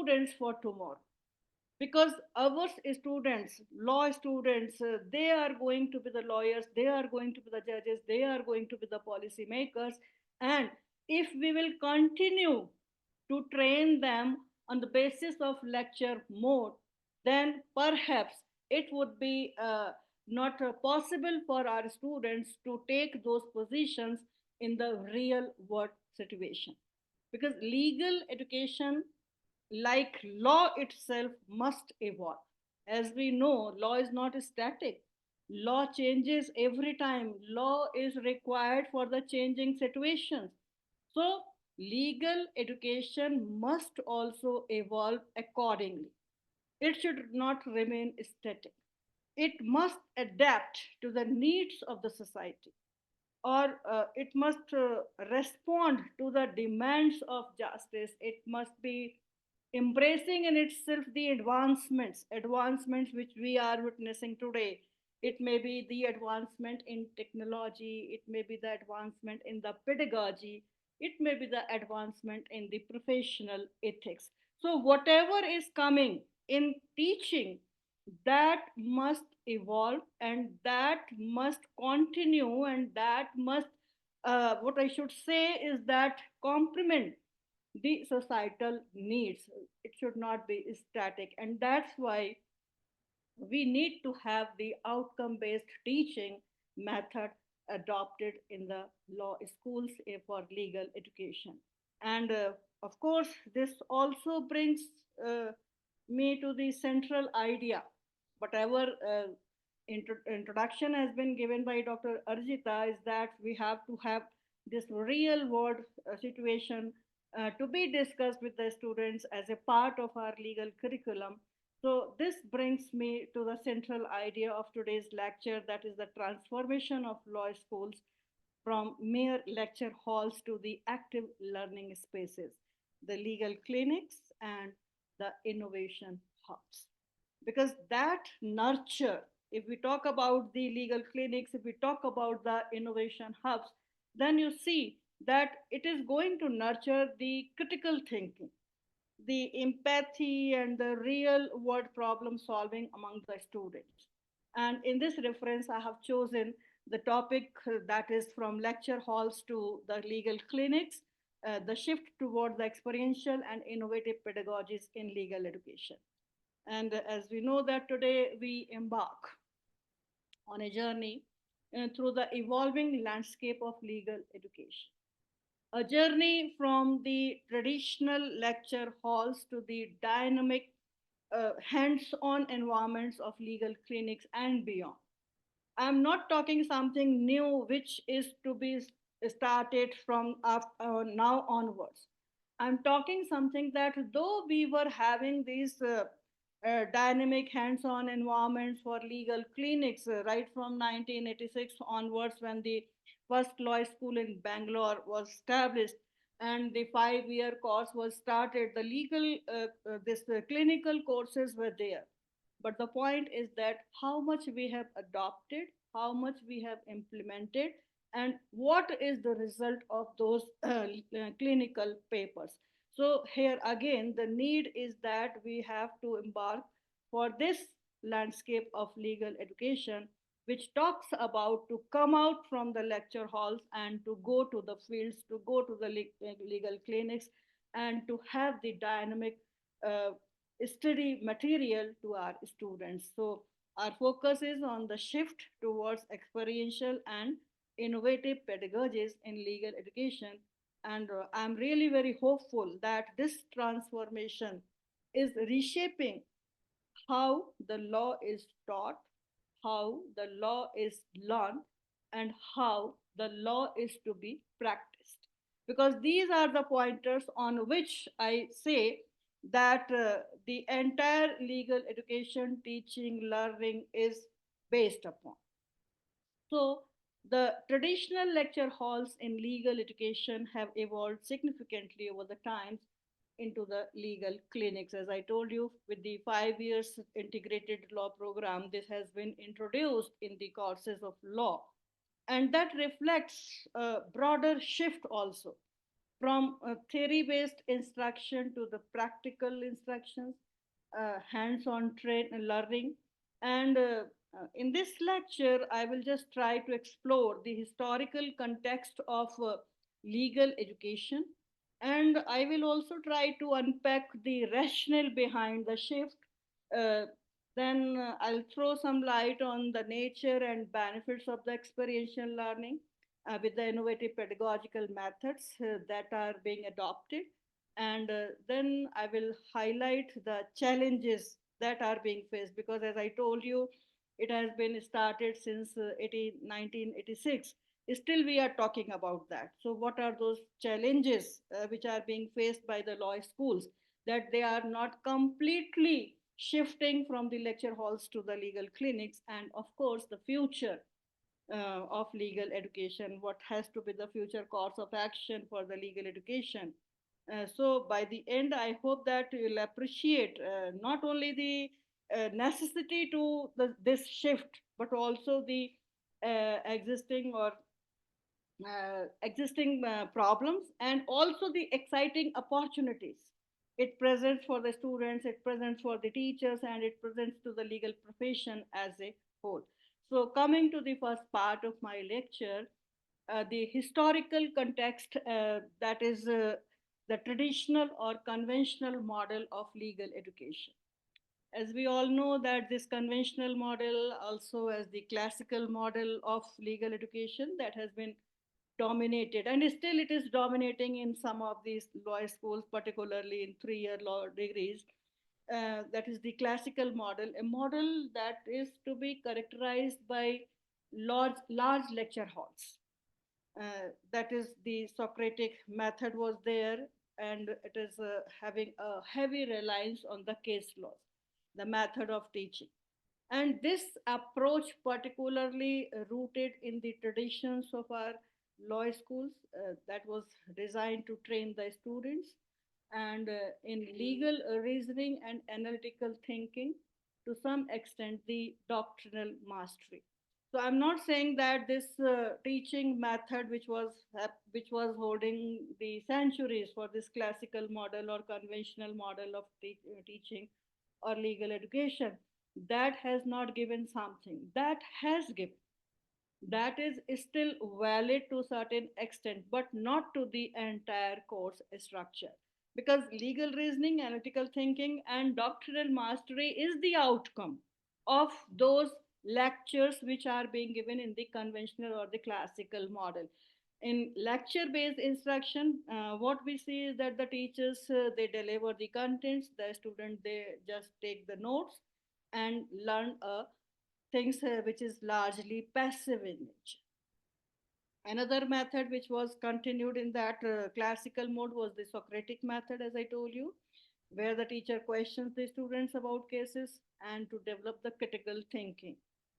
students for tomorrow, because our students, law students, they are going to be the lawyers, they are going to be the judges, they are going to be the policy makers. And if we will continue to train them on the basis of lecture mode, then perhaps it would be not possible for our students to take those positions in the real world situation. Because legal education, like law itself, must evolve. As we know, law is not static. Law changes every time. Law is required for the changing situations. So, legal education must also evolve accordingly. It should not remain static. It must adapt to the needs of the society, or it must respond to the demands of justice. It must be embracing in itself the advancements which we are witnessing today. It may be the advancement in technology, it may be the advancement in the pedagogy, it may be the advancement in the professional ethics. So whatever is coming in teaching, that must evolve, and that must continue, and that must, what I should say is that complement the societal needs. It should not be static. And that's why we need to have the outcome based teaching method adopted in the law schools for legal education. And of course, this also brings uh, me to the central idea. Whatever introduction has been given by Dr. Arjita is that we have to have this real world situation to be discussed with the students as a part of our legal curriculum. So, this brings me to the central idea of today's lecture, that is the transformation of law schools from mere lecture halls to the active learning spaces, the legal clinics, and the innovation hubs. Because that nurture, if we talk about the legal clinics, if we talk about the innovation hubs, then you see that it is going to nurture the critical thinking, the empathy, and the real world problem solving among the students. And in this reference, I have chosen the topic that is from lecture halls to the legal clinics, the shift toward the experiential and innovative pedagogies in legal education. And as we know that today we embark on a journey through the evolving landscape of legal education, a journey from the traditional lecture halls to the dynamic hands on environments of legal clinics and beyond. I'm not talking something new which is to be started from now onwards. I'm talking something that though we were having these dynamic hands on environments for legal clinics right from 1986 onwards, when the first law school in Bangalore was established and the 5 year course was started, the legal, this clinical courses were there. But the point is that how much we have adopted, how much we have implemented, and what is the result of those clinical papers. So here again, the need is that we have to embark for this landscape of legal education, which talks about to come out from the lecture halls and to go to the fields, to go to the legal clinics, and to have the dynamic uh, study material to our students. So our focus is on the shift towards experiential and innovative pedagogies in legal education. And I'm really very hopeful that this transformation is reshaping how the law is taught, how the law is learned, and how the law is to be practiced. Because these are the pointers on which I say that the entire legal education, teaching, learning is based upon. So, the traditional lecture halls in legal education have evolved significantly over the times into the legal clinics. As I told you, with the 5 years integrated law program, this has been introduced in the courses of law. And that reflects a broader shift also. from theory-based instruction to the practical instructions, hands-on learning. And in this lecture, I will just try to explore the historical context of legal education. And I will also try to unpack the rationale behind the shift. Uh, then I'll throw some light on the nature and benefits of the experiential learning with the innovative pedagogical methods that are being adopted. And then I will highlight the challenges that are being faced, because as I told you, it has been started since 1986. Still we are talking about that. So what are those challenges which are being faced by the law schools, that they are not completely shifting from the lecture halls to the legal clinics? And of course the future of legal education, what has to be the future course of action for the legal education. So by the end, I hope that you'll appreciate not only the necessity to this shift, but also the existing or existing problems, and also the exciting opportunities it presents for the students, it presents for the teachers, and it presents to the legal profession as a whole. So coming to the first part of my lecture, the historical context, that is the traditional or conventional model of legal education. As we all know that this conventional model, also as the classical model of legal education, that has been dominated, and still it is dominating in some of these law schools, particularly in 3 year law degrees. That is the classical model, a model that is to be characterized by large lecture halls. That is the Socratic method was there, and it is having a heavy reliance on the case laws, the method of teaching. And this approach, particularly rooted in the traditions of our law schools, that was designed to train the students and in legal reasoning and analytical thinking, to some extent, the doctrinal mastery. So I'm not saying that this teaching method, which was holding the centuries for this classical model or conventional model of teaching or legal education, that has not given something. That has given, that is still valid to a certain extent, but not to the entire course structure. Because legal reasoning, analytical thinking, and doctrinal mastery is the outcome of those lectures which are being given in the conventional or the classical model. In lecture based instruction, what we see is that the teachers, they deliver the contents, the student, they just take the notes and learn things which is largely passive in nature. Another method which was continued in that classical mode was the Socratic method, as I told you, where the teacher questions the students about cases and to develop the critical thinking.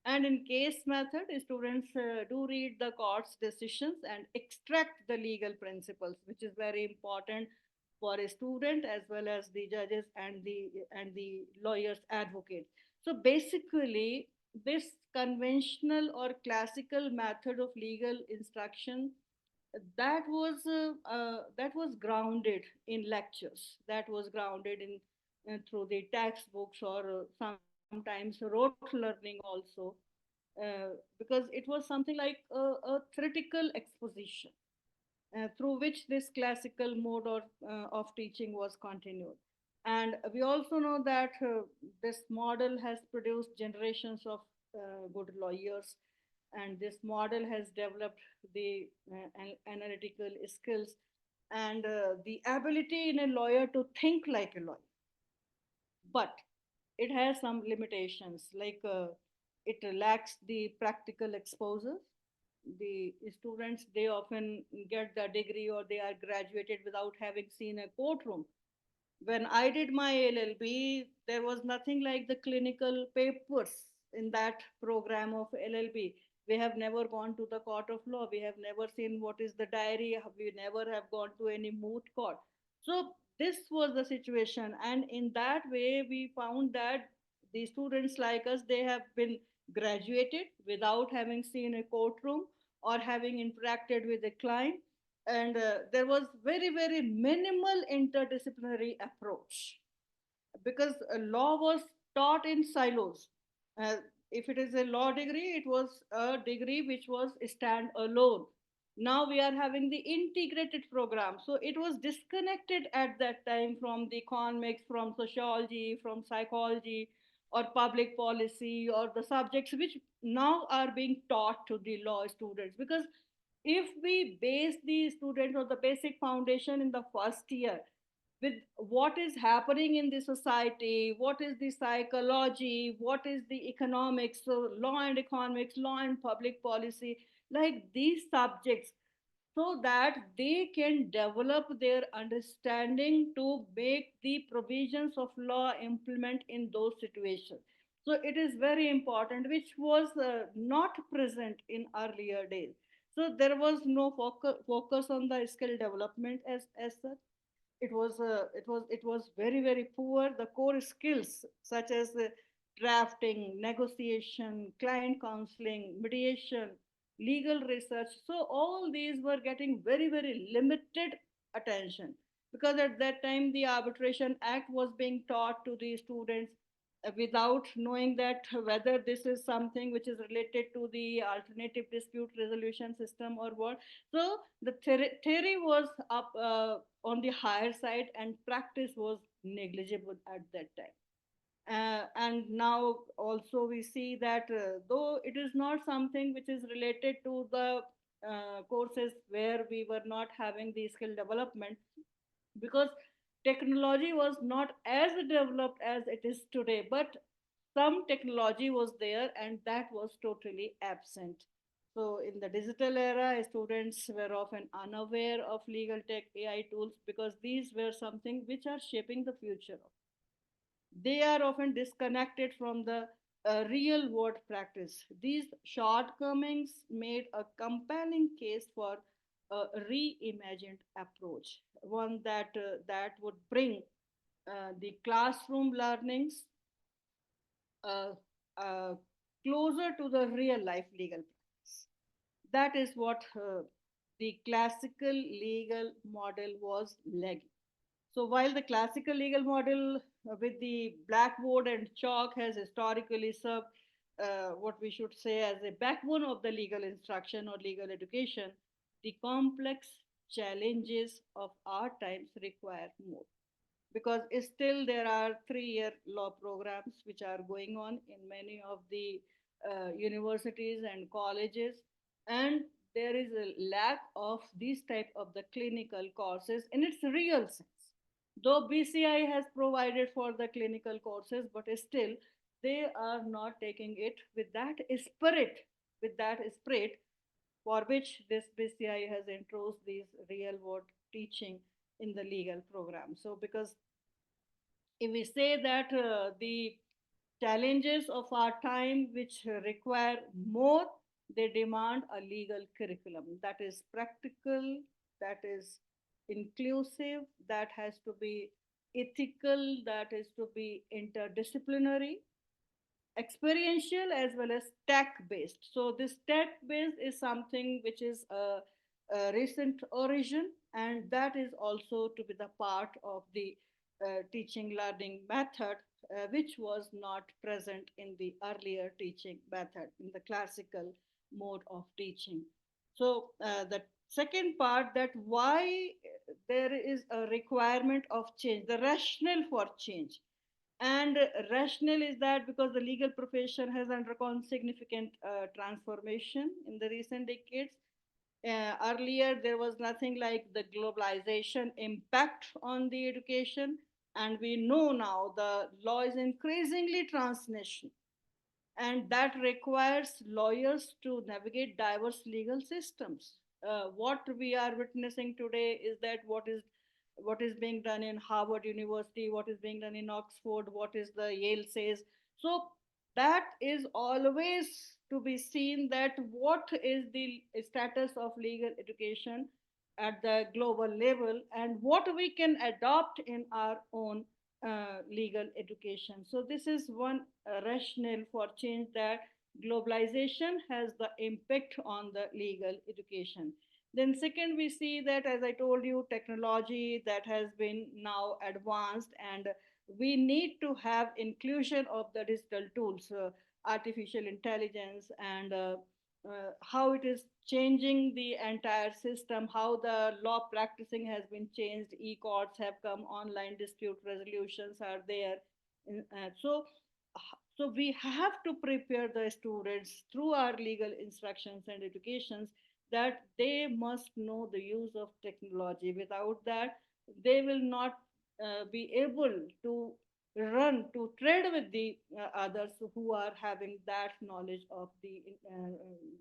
And in case method, students do read the court's decisions and extract the legal principles, which is very important for a student as well as the judges and the lawyers advocates. So basically, this conventional or classical method of legal instruction, that was grounded in lectures, that was grounded in through the textbooks, or sometimes rote learning also, because it was something like a theoretical exposition through which this classical mode of teaching was continued. And we also know that this model has produced generations of good lawyers, and this model has developed the analytical skills and the ability in a lawyer to think like a lawyer. But it has some limitations, like it lacks the practical exposure. The students, they often get the degree or they are graduated without having seen a courtroom. When I did my LLB, there was nothing like the clinical papers in that program of LLB. We have never gone to the court of law. We have never seen what is the diary. We never have gone to any moot court. So this was the situation, and in that way, we found that the students like us, they have been graduated without having seen a courtroom or having interacted with a client. and there was very minimal interdisciplinary approach, because law was taught in silos. Uh, if it is a law degree, it was a degree which was stand alone. Now we are having the integrated program. So it was disconnected at that time from the economics, from sociology, from psychology, or public policy, or the subjects which now are being taught to the law students. Because if we base the students on the basic foundation in the first year, with what is happening in the society, what is the psychology, what is the economics, so law and economics, law and public policy, like these subjects, so that they can develop their understanding to make the provisions of law implement in those situations. So it is very important, which was not present in earlier days. So there was no focus on the skill development as such. It was very poor. The core skills such as drafting, negotiation, client counseling, mediation, legal research, so all these were getting very limited attention, because at that time the arbitration act was being taught to the students without knowing that whether this is something which is related to the alternative dispute resolution system or what. So the theory was up on the higher side, and practice was negligible at that time. And now also we see that though it is not something which is related to the courses where we were not having the skill development, because technology was not as developed as it is today, but some technology was there and that was totally absent. So in the digital era, students were often unaware of legal tech, AI tools, because these were something which are shaping the future. They are often disconnected from the real world practice. These shortcomings made a compelling case for a reimagined approach, one that would bring the classroom learnings uh, uh, closer to the real life legal practice. That is what the classical legal model was lagging. So while the classical legal model with the blackboard and chalk has historically served what we should say as a backbone of the legal instruction or legal education, the complex challenges of our times require more, because still there are 3-year law programs which are going on in many of the universities and colleges, and there is a lack of these type of the clinical courses in its real sense. Though BCI has provided for the clinical courses, but still they are not taking it with that spirit for which this BCI has introduced these real world teaching in the legal program. So because if we say that the challenges of our time which require more, they demand a legal curriculum that is practical, that is inclusive, that has to be ethical, that is to be interdisciplinary, experiential, as well as tech based. So this tech based is something which is a recent origin, and that is also to be the part of the teaching learning method, which was not present in the earlier teaching method in the classical mode of teaching. So the second part, that why there is a requirement of change, the rationale for change. And rational is that because the legal profession has undergone significant transformation in the recent decades. Earlier, there was nothing like the globalization impact on the education, and we know now the law is increasingly transnational, and that requires lawyers to navigate diverse legal systems. What we are witnessing today is that what is being done in Harvard University, what is being done in Oxford, what is the Yale says. So that is always to be seen, that what is the status of legal education at the global level, and what we can adopt in our own legal education. So this is one rationale for change, that globalization has the impact on the legal education. Then second, we see that, as I told you, technology that has been now advanced, and we need to have inclusion of the digital tools, artificial intelligence, and how it is changing the entire system, how the law practicing has been changed, e-courts have come, online dispute resolutions are there. So we have to prepare the students through our legal instructions and educations that they must know the use of technology. Without that, they will not be able to run to trade with the others who are having that knowledge of the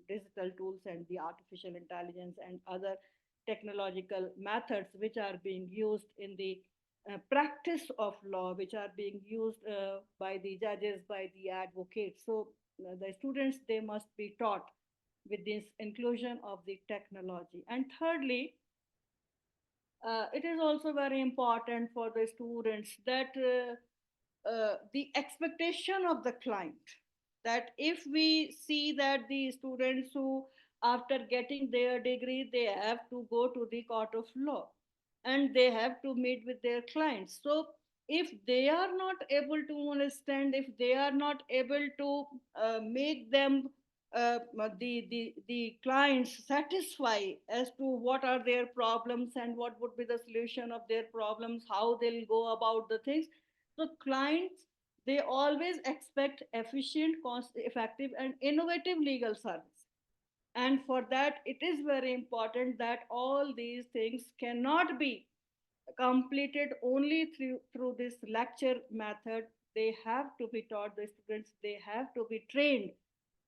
digital tools and the artificial intelligence and other technological methods which are being used in the practice of law, which are being used by the judges, by the advocates. So the students, they must be taught with this inclusion of the technology. And thirdly, it is also very important for the students that the expectation of the client, that if we see that the students who, after getting their degree, they have to go to the court of law and they have to meet with their clients. So if they are not able to understand, if they are not able to make them the clients satisfy as to what are their problems and what would be the solution of their problems, how they'll go about the things. So clients, they always expect efficient, cost effective, and innovative legal service. And for that, it is very important that all these things cannot be completed only through this lecture method. They have to be taught, the students, they have to be trained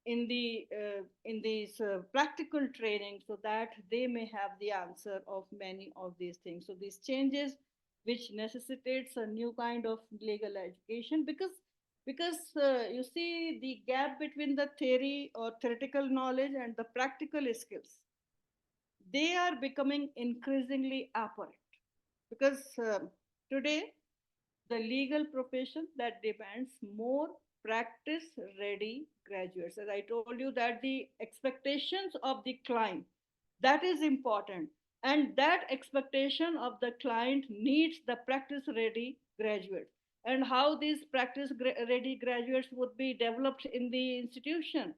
in these practical training, so that they may have the answer of many of these things. So these changes, which necessitates a new kind of legal education, because you see the gap between the theory or theoretical knowledge and the practical skills, they are becoming increasingly apparent. Because today, the legal profession that demands more practice ready graduates, as I told you, that the expectations of the client, that is important, and that expectation of the client needs the practice ready graduates. And how these practice ready graduates would be developed in the institution,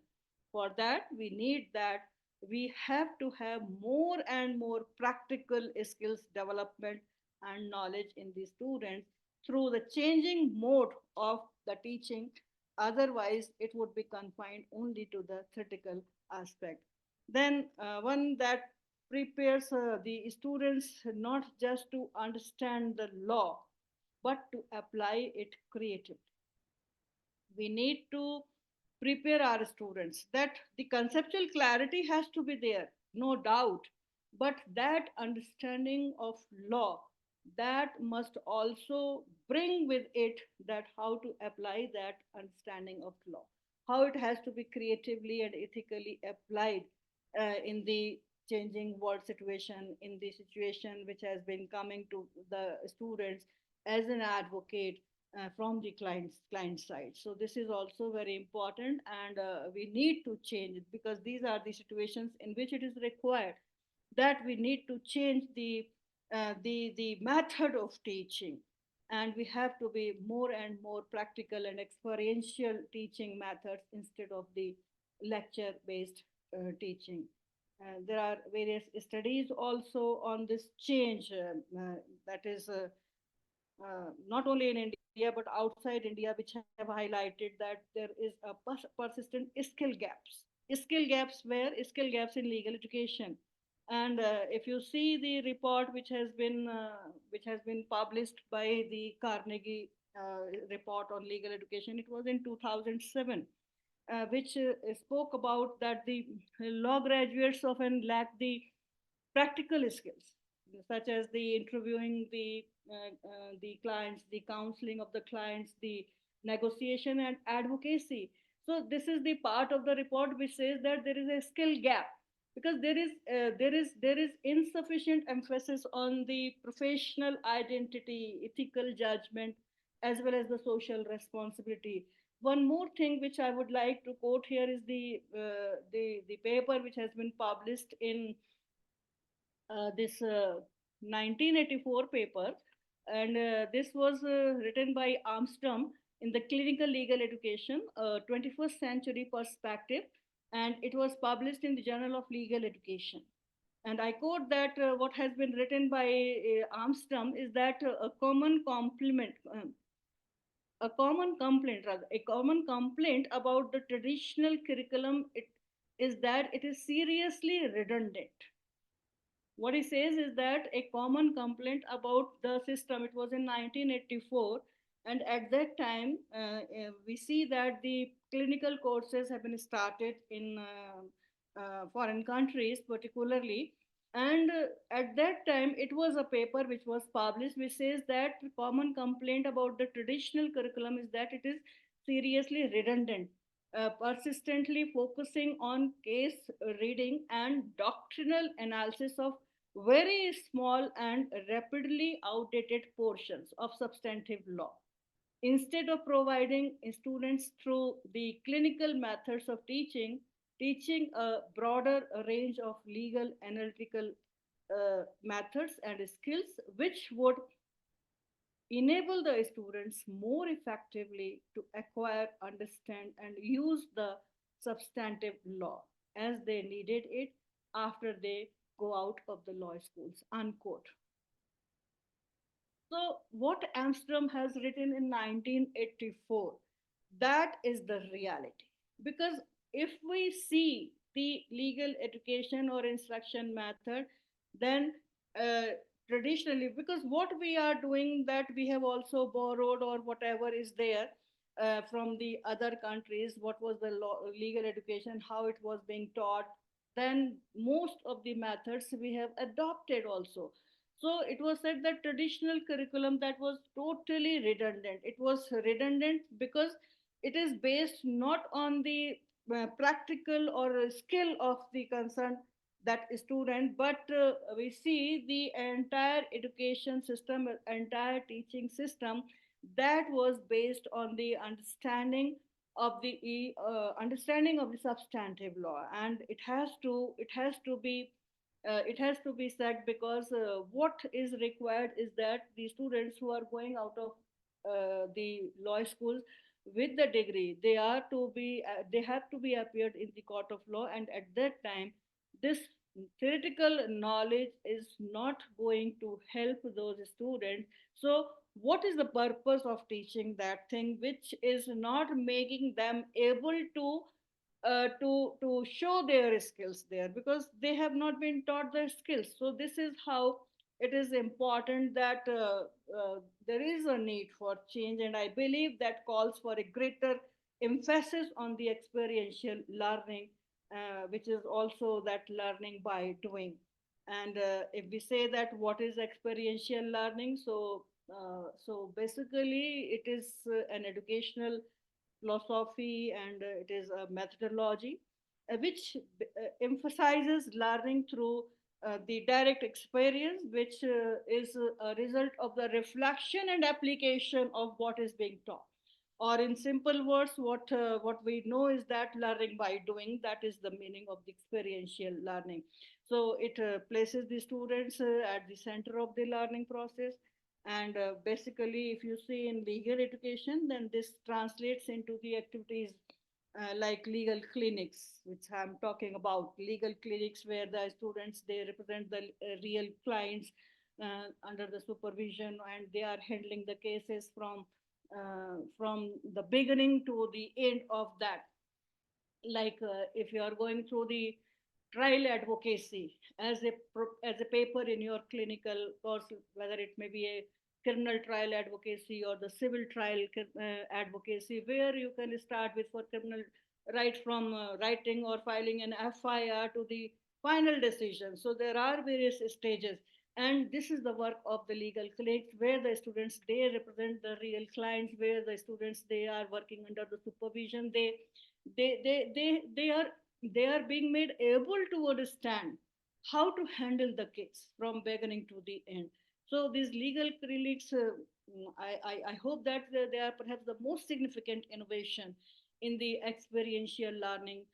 for that we need that we have to have more and more practical skills development and knowledge in the students through the changing mode of the teaching. Otherwise, it would be confined only to the theoretical aspect. Then, one that prepares the students not just to understand the law, but to apply it creatively. We need to prepare our students that the conceptual clarity has to be there, no doubt, but that understanding of law, that must also bring with it that how to apply that understanding of law, how it has to be creatively and ethically applied in the changing world situation, in the situation which has been coming to the students as an advocate from the client side. So this is also very important, and we need to change it, because these are the situations in which it is required that we need to change the method of teaching, and we have to be more and more practical and experiential teaching methods instead of the lecture based teaching. There are various studies also on this change, that is not only in India but outside India, which have highlighted that there is a persistent skill gaps where skill gaps in legal education. And if you see the report which has been published by the Carnegie report on legal education, it was in 2007, which spoke about that the law graduates often lack the practical skills, such as the interviewing the clients, the counseling of the clients, the negotiation and advocacy. So this is the part of the report which says that there is a skill gap, because there is insufficient emphasis on the professional identity, ethical judgment, as well as the social responsibility. One more thing which I would like to quote here is the paper which has been published in this 1984 paper, and this was written by Armstrong in the Clinical Legal Education, 21st Century Perspective, and it was published in the Journal of Legal Education. And I quote that what has been written by Armstrong is that a common complaint, rather, a common complaint about the traditional curriculum is that it is seriously redundant. What he says is that a common complaint about the system, it was in 1984, and at that time we see that the clinical courses have been started in foreign countries particularly, and at that time it was a paper which was published which says that the common complaint about the traditional curriculum is that it is seriously redundant, persistently focusing on case reading and doctrinal analysis of very small and rapidly outdated portions of substantive law. Instead of providing students through the clinical methods of teaching a broader range of legal analytical methods and skills which would enable the students more effectively to acquire, understand, and use the substantive law as they needed it after they go out of the law schools. Unquote. So, what Armstrong has written in 1984, that is the reality. Because if we see the legal education or instruction method, then uh, traditionally, because what we are doing, that we have also borrowed or whatever is there from the other countries, what was the legal education, how it was being taught, then most of the methods we have adopted also. So it was said that traditional curriculum that was totally redundant. It was redundant because it is based not on the practical or skill of the concerned that student, but we see the entire education system, entire teaching system that was based on the understanding of the substantive law, and it has to be said because what is required is that the students who are going out of the law schools with the degree, they have to be appeared in the court of law, and at that time this theoretical knowledge is not going to help those students. So what is the purpose of teaching that thing which is not making them able to show their skills there, because they have not been taught their skills. So this is how it is important that there is a need for change, and I believe that calls for a greater emphasis on the experiential learning, which is also that learning by doing. And if we say that what is experiential learning, so basically it is an educational philosophy, and it is a methodology which emphasizes learning through the direct experience, which is a result of the reflection and application of what is being taught. Or in simple words, what we know is that learning by doing, that is the meaning of the experiential learning. So it places the students at the center of the learning process, and basically, if you see in legal education, then this translates into the activities like legal clinics, which I'm talking about. Legal clinics where the students, they represent the real clients under the supervision, and they are handling the cases from the beginning to the end of that. Like if you are going through the trial advocacy as as a paper in your clinical course, whether it may be a criminal trial advocacy or the civil trial advocacy, where you can start with for criminal, right from writing or filing an FIR to the final decision. So there are various stages, and this is the work of the legal clinics where the students, they represent the real clients, where the students, they are working under the supervision. They are being made able to understand how to handle the case from beginning to the end. So these legal clinics, I hope that they are perhaps the most significant innovation in the experiential learning,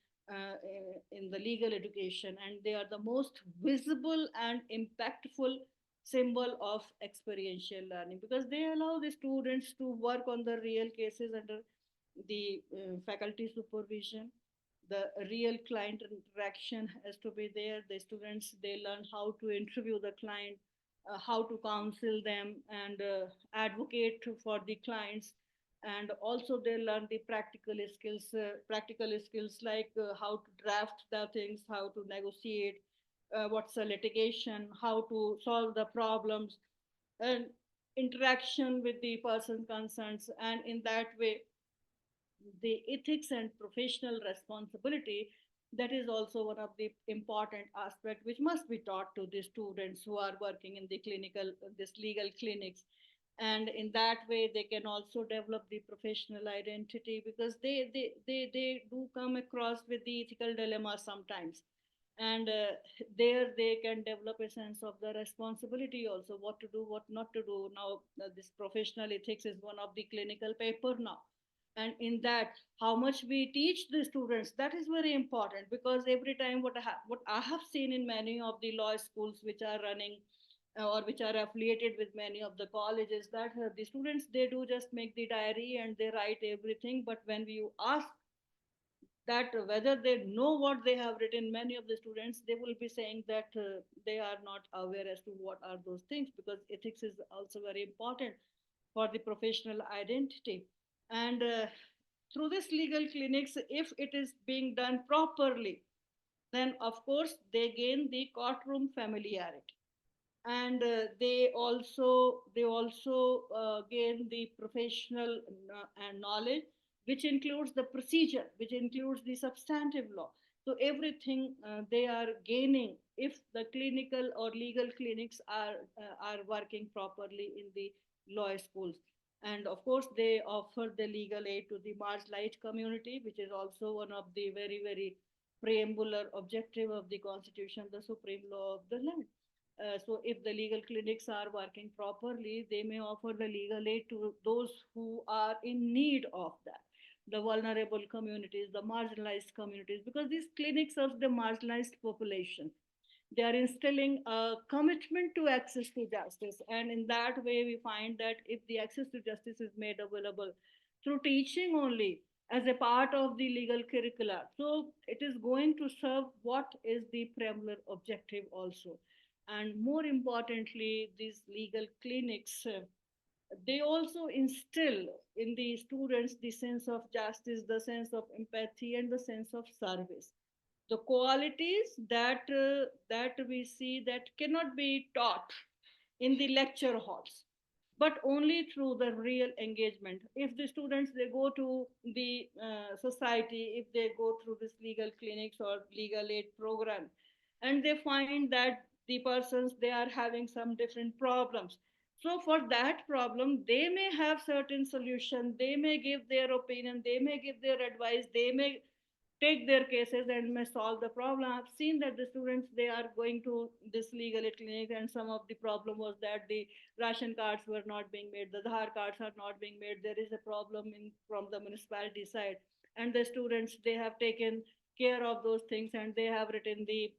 in the legal education, and they are the most visible and impactful symbol of experiential learning, because they allow the students to work on the real cases under the faculty supervision. The real client interaction has to be there. The students, they learn how to interview the client, how to counsel them, and advocate for the clients. And also they learn the practical skills like how to draft the things, how to negotiate, what's the litigation, how to solve the problems, and interaction with the person concerns. And in that way, the ethics and professional responsibility, that is also one of the important aspect which must be taught to the students who are working in the clinical this legal clinics. And in that way they can also develop the professional identity, because they do come across with the ethical dilemma sometimes. And there they can develop a sense of the responsibility also, what to do, what not to do. Now this professional ethics is one of the clinical paper now, and in that, how much we teach the students, that is very important. Because every time what I have seen in many of the law schools which are running or which are affiliated with many of the colleges, that the students, they do just make the diary and they write everything, but when you ask that whether they know what they have written, many of the students, they will be saying that they are not aware as to what are those things, because ethics is also very important for the professional identity. And through this legal clinics, if it is being done properly, then of course they gain the courtroom familiarity. And they also gain the professional and knowledge, which includes the procedure, which includes the substantive law. So everything they are gaining if the clinical or legal clinics are working properly in the law schools. And of course they offer the legal aid to the marginalized community, which is also one of the very very preambular objective of the constitution, the supreme law of the land. So if the legal clinics are working properly, they may offer the legal aid to those who are in need of that. The vulnerable communities, the marginalized communities, because these clinics serve the marginalized population. They are instilling a commitment to access to justice. And in that way, we find that if the access to justice is made available through teaching only as a part of the legal curricula, so it is going to serve what is the preambular objective also. And more importantly, these legal clinics, they also instill in the students the sense of justice, the sense of empathy, and the sense of service, the qualities that we see that cannot be taught in the lecture halls, but only through the real engagement. If the students, they go to the society, if they go through this legal clinics or legal aid program, and they find that the persons, they are having some different problems, so for that problem they may have certain solution, they may give their opinion, they may give their advice, they may take their cases and may solve the problem. I've seen that the students, they are going to this legal aid clinic, and some of the problem was that the ration cards were not being made, the Aadhaar cards are not being made. There is a problem in from the municipality side, and the students, they have taken care of those things, and they have written the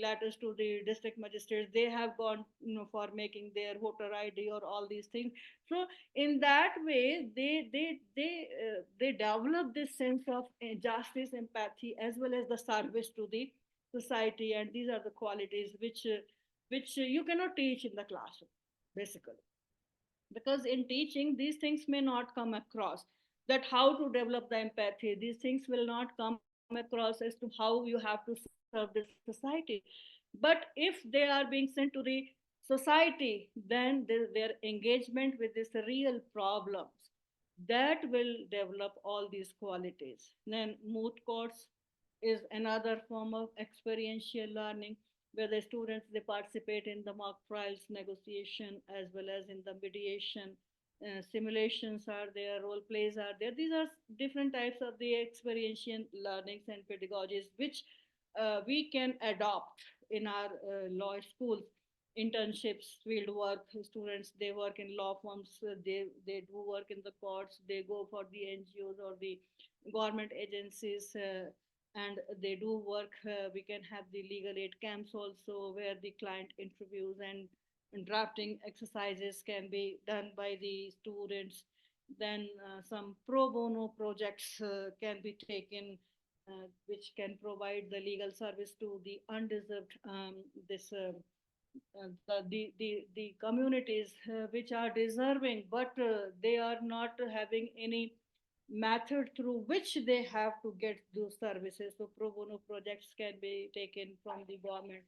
letters to the district magistrates. They have gone, for making their voter ID or all these things. So in that way they develop this sense of justice, empathy, as well as the service to the society. And these are the qualities which you cannot teach in the classroom, basically, because in teaching these things may not come across, that how to develop the empathy, these things will not come across as to how you have to serve the society. But if they are being sent to the society, then their engagement with these real problems, that will develop all these qualities. Then moot courts is another form of experiential learning, where the students, they participate in the mock trials, negotiation, as well as in the mediation. Simulations are there, role plays are there. These are different types of the experiential learnings and pedagogies which we can adopt in our law schools. Internships, field work, students, they work in law firms, they do work in the courts, they go for the NGOs or the government agencies, and they do work. We can have the legal aid camps also, where the client interviews and drafting exercises can be done by the students. Then some pro bono projects can be taken, which can provide the legal service to the undeserved this the communities which are deserving, but they are not having any method through which they have to get those services. So pro bono projects can be taken from the government.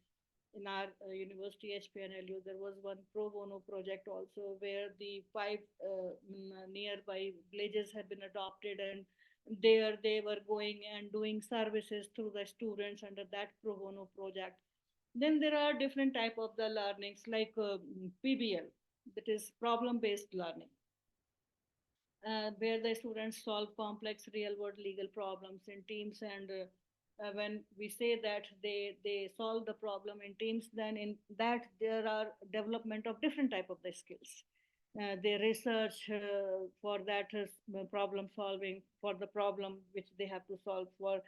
In our university HPNLU, there was one pro bono project also, where the five nearby villages had been adopted, and there they were going and doing services through the students under that pro bono project. Then there are different type of the learnings like PBL, that is problem based learning, where the students solve complex real world legal problems in teams. And when we say that they solve the problem in teams, then in that there are development of different type of the skills. They research for that problem solving, for the problem which they have to solve, for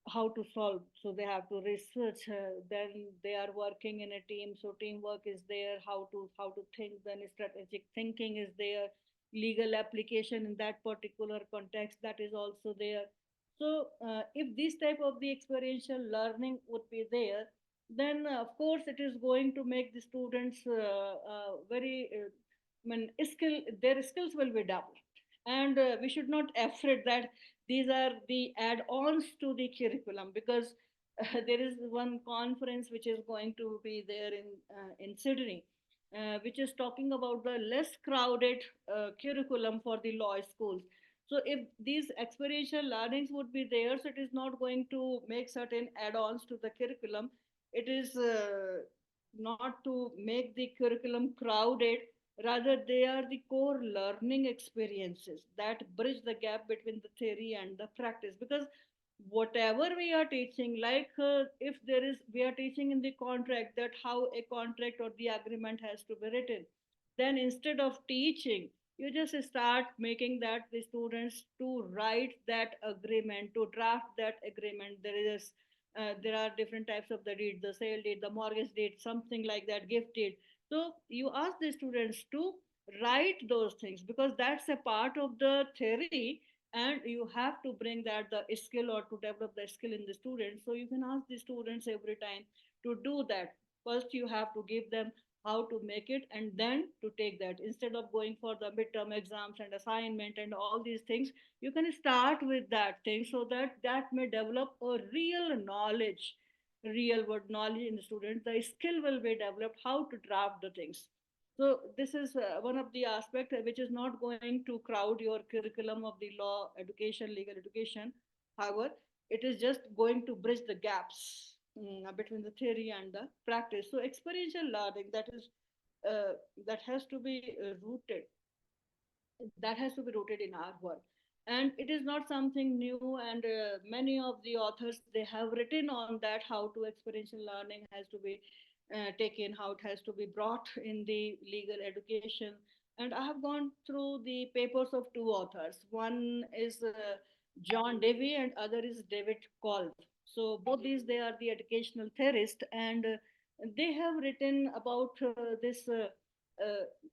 how to solve. So they have to research. Then they are working in a team, so teamwork is there. How to think, then strategic thinking is there. Legal application in that particular context, that is also there. So if this type of the experiential learning would be there, then of course it is going to make the students very I mean, skill their skills will be developed. And we should not afraid that these are the add-ons to the curriculum, because there is one conference which is going to be there in Sydney, which is talking about the less crowded curriculum for the law schools. So if these experiential learnings would be there, so it is not going to make certain add-ons to the curriculum. It is not to make the curriculum crowded. Rather, they are the core learning experiences that bridge the gap between the theory and the practice. Because whatever we are teaching, like if there is, we are teaching in the contract that how a contract or the agreement has to be written, then instead of teaching, you just start making that the students to write that agreement, to draft that agreement. There are different types of the deed, the sale deed, the mortgage deed, something like that, gift deed. So you ask the students to write those things, because that's a part of the theory, and you have to bring that the skill, or to develop the skill in the students. So you can ask the students every time to do that. First you have to give them how to make it, and then to take that, instead of going for the midterm exams and assignment and all these things. You can start with that thing, so that that may develop a real knowledge, real world knowledge in the student. The skill will be developed how to draft the things. So this is one of the aspect which is not going to crowd your curriculum of the law education, legal education. However, it is just going to bridge the gaps between the theory and the practice. So experiential learning, that is that has to be rooted, that has to be rooted in our work. And it is not something new, and many of the authors, they have written on that, how to experiential learning has to be taken, how it has to be brought in the legal education. And I have gone through the papers of two authors. One is John Dewey, and other is David Kolb. So both these, they are the educational theorists, and they have written about this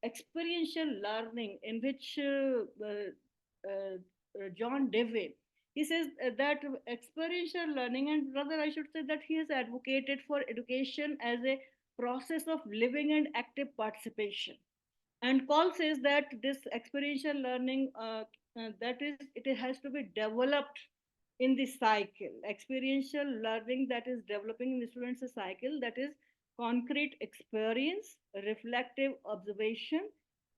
experiential learning, in which John Dewey, he says that experiential learning, and rather I should say that he has advocated for education as a process of living and active participation. And Call says that this experiential learning, that is, it has to be developed in the cycle. Experiential learning that is developing in the students a cycle, that is concrete experience, reflective observation,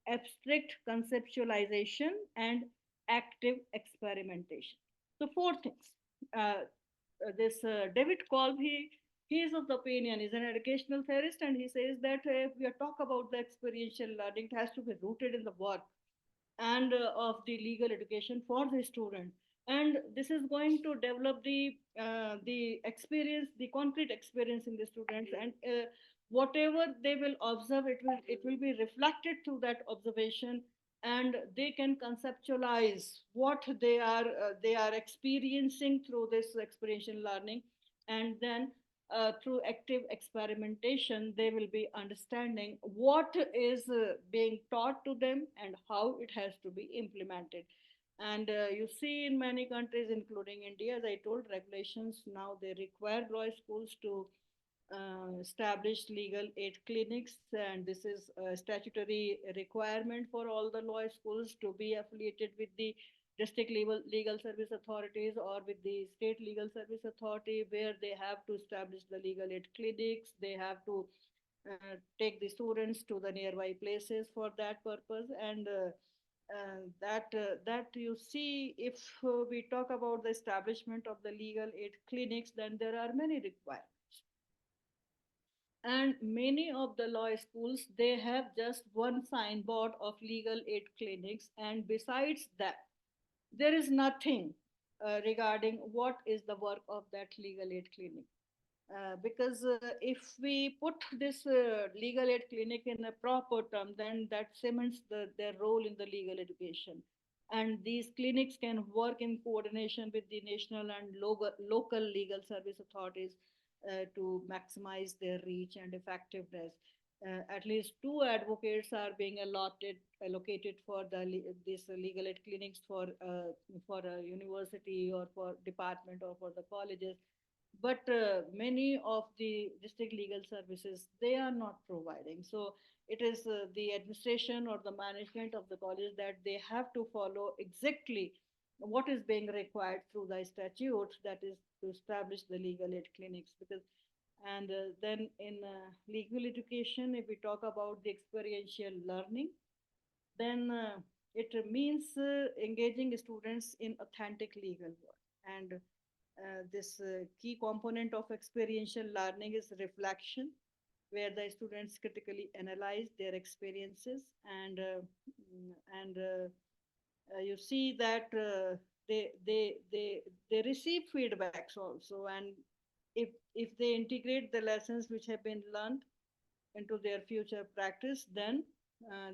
abstract conceptualization, and active experimentation. So four things. This David Kolb, he is of the opinion, is an educational theorist, and he says that if we talk about the experiential learning, it has to be rooted in the work and of the legal education for the student. And this is going to develop the experience, the concrete experience in the students. And whatever they will observe, it will be reflected through that observation, and they can conceptualize what they are experiencing through this experiential learning, and then through active experimentation they will be understanding what is being taught to them and how it has to be implemented. And you see in many countries including India, as I told, regulations now they require law schools to established legal aid clinics, and this is a statutory requirement for all the law schools to be affiliated with the district legal service authorities or with the state legal service authority, where they have to establish the legal aid clinics. They have to take the students to the nearby places for that purpose. And that you see, if we talk about the establishment of the legal aid clinics, then there are many requirements, and many of the law schools they have just one signboard of legal aid clinics, and besides that there is nothing regarding what is the work of that legal aid clinic. Because if we put this legal aid clinic in a proper term, then that cements their role in the legal education. And these clinics can work in coordination with the national and local legal service authorities to maximize their reach and effectiveness. At least two advocates are being allocated for this legal aid clinics for a university or for department or for the colleges, but many of the district legal services they are not providing. So it is the administration or the management of the college that they have to follow exactly what is being required through the statute, that is to establish the legal aid clinics. Because and then in legal education, if we talk about the experiential learning, then it means engaging students in authentic legal work. And this key component of experiential learning is reflection, where the students critically analyze their experiences, and you see that they receive feedbacks also, and if they integrate the lessons which have been learned into their future practice, then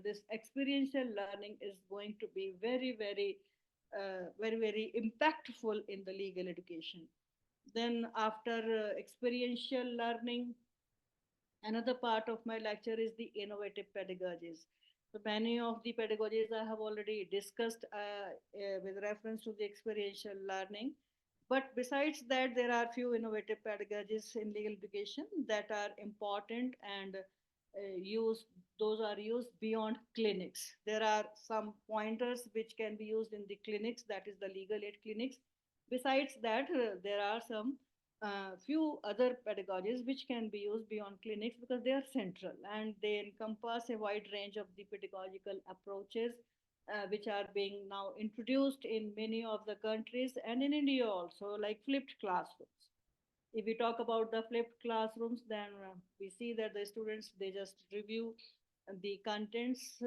this experiential learning is going to be very impactful in the legal education. Then, after experiential learning, another part of my lecture is the innovative pedagogies. So, many of the pedagogies I have already discussed with reference to the experiential learning. But besides that, there are few innovative pedagogies in legal education that are important and used. Those are used beyond clinics. There are some pointers which can be used in the clinics, that is the legal aid clinics. Besides that, there are some few other pedagogies which can be used beyond clinics because they are central and they encompass a wide range of the pedagogical approaches which are being now introduced in many of the countries and in India also, like flipped classrooms. If we talk about the flipped classrooms, then we see that the students they just review the contents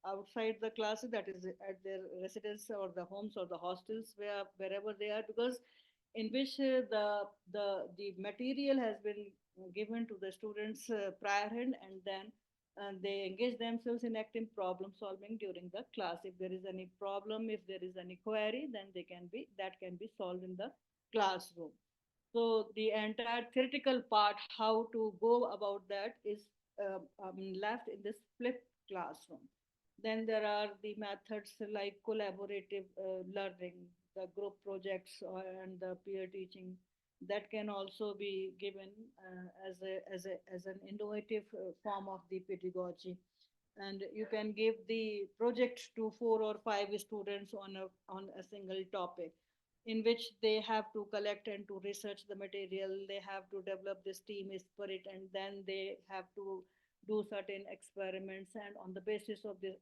outside the classes, that is at their residence or the homes or the hostels, wherever they are, because in which the material has been given to the students priorhand, and then they engage themselves in active problem solving during the class. If there is any problem, if there is any query, then they can be that can be solved in the classroom. So the entire theoretical part, how to go about that, is left in this flipped classroom. Then there are the methods like collaborative learning, the group projects, and the peer teaching that can also be given as an innovative form of the pedagogy. And you can give the project to 4 or 5 students on a single topic, in which they have to collect and to research the material, they have to develop this team spirit, and then they have to do certain experiments, and on the basis of these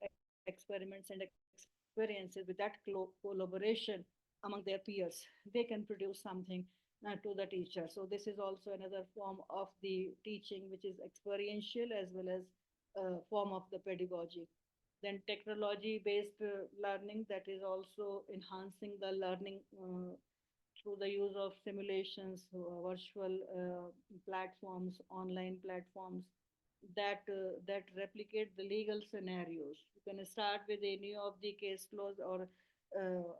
experiments and experiences, with that collaboration among their peers, they can produce something to the teacher. So this is also another form of the teaching which is experiential as well as form of the pedagogy. Then technology based learning, that is also enhancing the learning through the use of simulations, virtual platforms, online platforms. that replicate the legal scenarios. You can start with any of the case laws or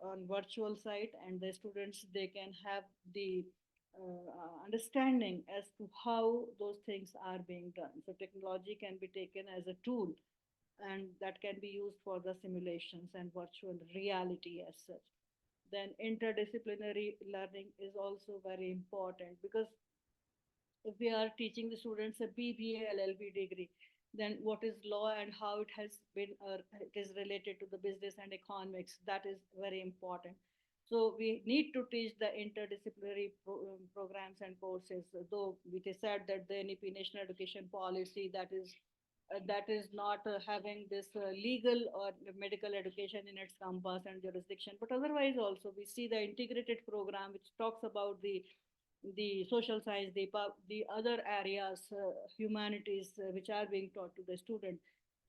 on virtual site, and the students they can have the understanding as to how those things are being done. So technology can be taken as a tool, and that can be used for the simulations and virtual reality as such. Then interdisciplinary learning is also very important, because if we are teaching the students a BBA LLB degree, then what is law and how it has been, it is related to the business and economics. That is very important. So we need to teach the interdisciplinary programs and courses. Though it is said that the NEP National Education Policy that is not having this legal or medical education in its compass and jurisdiction, but otherwise also we see the integrated program which talks about the social science, the other areas, humanities, which are being taught to the student.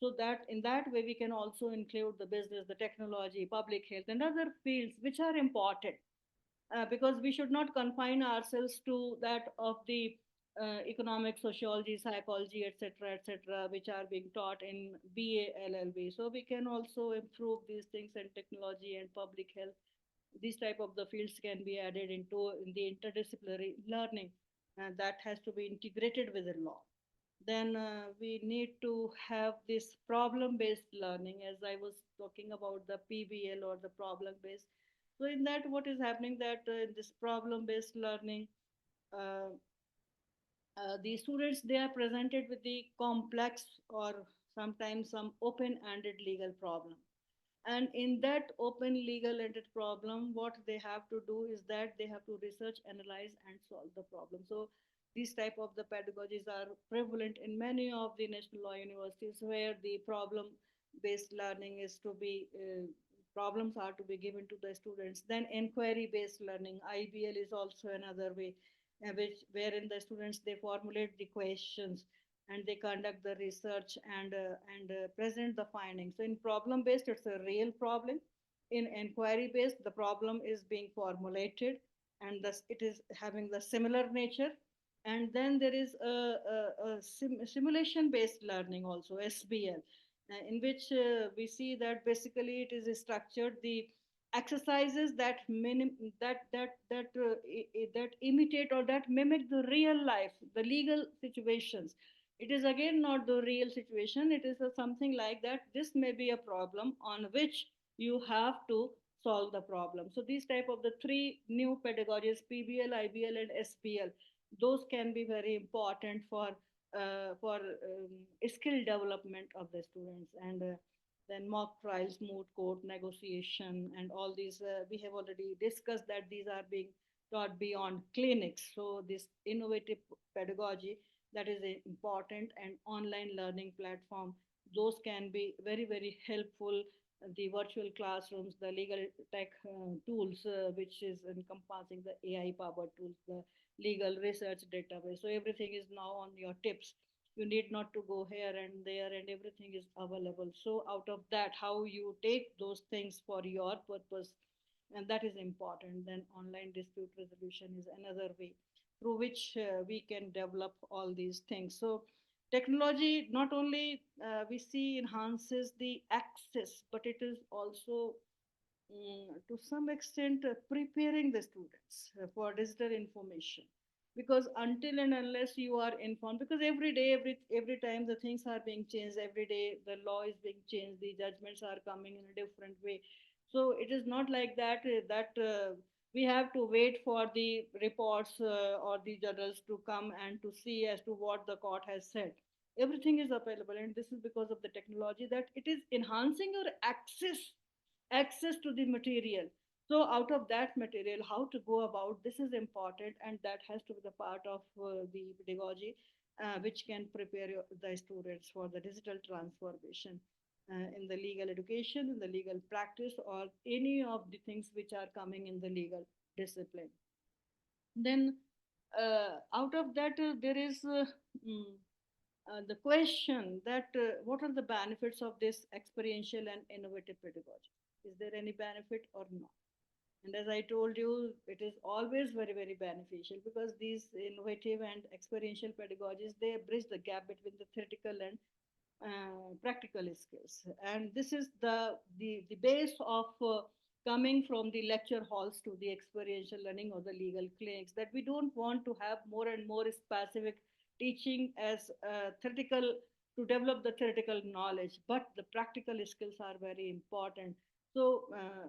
So that in that way we can also include the business, the technology, public health, and other fields which are important, because we should not confine ourselves to that of the economic, sociology, psychology, etc., etc., which are being taught in BA, LLB. So we can also improve these things, and technology and public health. These type of the fields can be added into in the interdisciplinary learning, and that has to be integrated with the law. Then we need to have this problem based learning, as I was talking about the PBL or the problem based. So in that, what is happening that in this problem based learning, uh, the students they are presented with the complex or sometimes some open ended legal problem, and in that open legal ended problem what they have to do is that they have to research, analyze, and solve the problem. So these type of the pedagogies are prevalent in many of the national law universities, where the problem based learning is to be problems are to be given to the students. Then inquiry based learning, IBL, is also another way, which wherein the students they formulate the questions and they conduct the research and present the findings. So in problem based, it's a real problem. In inquiry based, the problem is being formulated, and thus it is having the similar nature. And then there is a simulation based learning also, SBL, in which we see that basically it is structured the exercises that imitate or that mimic the real life, the legal situations. It is again not the real situation. It is something like that this may be a problem on which you have to solve the problem. So these type of the three new pedagogies, PBL, IBL, and SPL, those can be very important for skill development of the students. And then mock trials, moot court, negotiation, and all these we have already discussed that these are being taught beyond clinics. So this innovative pedagogy, that is important, and online learning platform, those can be very very helpful. The virtual classrooms, the legal tech tools, which is encompassing the AI powered tools, the legal research database. So everything is now on your tips. You need not to go here and there, and everything is available. So out of that, how you take those things for your purpose, and that is important. Then online dispute resolution is another way through which we can develop all these things. So technology not only we see enhances the access, but it is also to some extent preparing the students for digital information, because until and unless you are informed, because every day, every time the things are being changed, every day the law is being changed, the judgments are coming in a different way. So it is not like that we have to wait for the reports or the journals to come and to see as to what the court has said. Everything is available, and this is because of the technology, that it is enhancing your access to the material. So out of that material, how to go about this is important, and that has to be the part of the pedagogy, which can prepare the students for the digital transformation in the legal education, in the legal practice, or any of the things which are coming in the legal discipline. Then out of that, there is mm, the question that what are the benefits of this experiential and innovative pedagogy? Is there any benefit or not? And as I told you, it is always very, very beneficial because these innovative and experiential pedagogies, they bridge the gap between the theoretical and practical skills. And this is the base of coming from the lecture halls to the experiential learning or the legal clinics, that we don't want to have more and more specific teaching as theoretical to develop the theoretical knowledge, but the practical skills are very important. So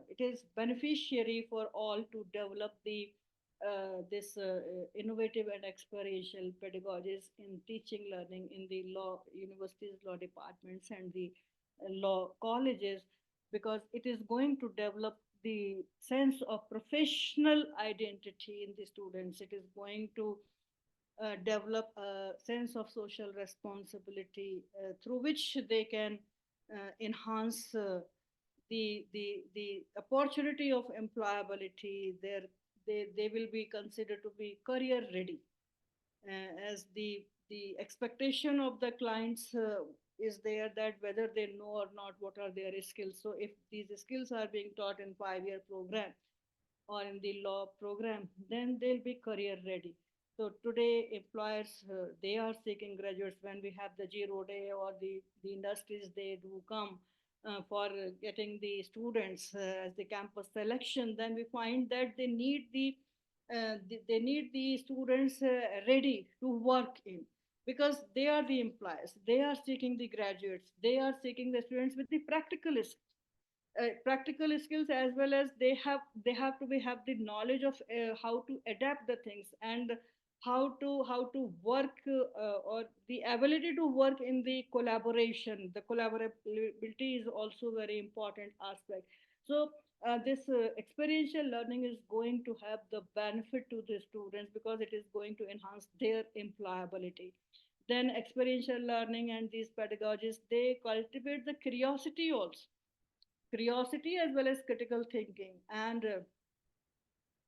it is beneficiary for all to develop the this innovative and experiential pedagogies in teaching learning in the law universities, law departments, and the law colleges, because it is going to develop the sense of professional identity in the students. It is going to develop a sense of social responsibility through which they can enhance the opportunity of employability. They will be considered to be career ready, as the expectation of the clients is there, that whether they know or not what are their skills. So if these skills are being taught in 5-year program or in the law program, then they'll be career ready. So today, employers they are seeking graduates. When we have the zero day or the industries, they do come for getting the students as the campus selection. Then we find that they need the students ready to work in, because they are the employers. They are seeking the graduates. They are seeking the students with the practical skills, as well as they have to be have the knowledge of how to adapt the things, and how to work, or the ability to work in the collaboration. The collaborability is also very important aspect. So this experiential learning is going to have the benefit to the students, because it is going to enhance their employability. Then experiential learning and these pedagogies, they cultivate the curiosity also, curiosity as well as critical thinking. And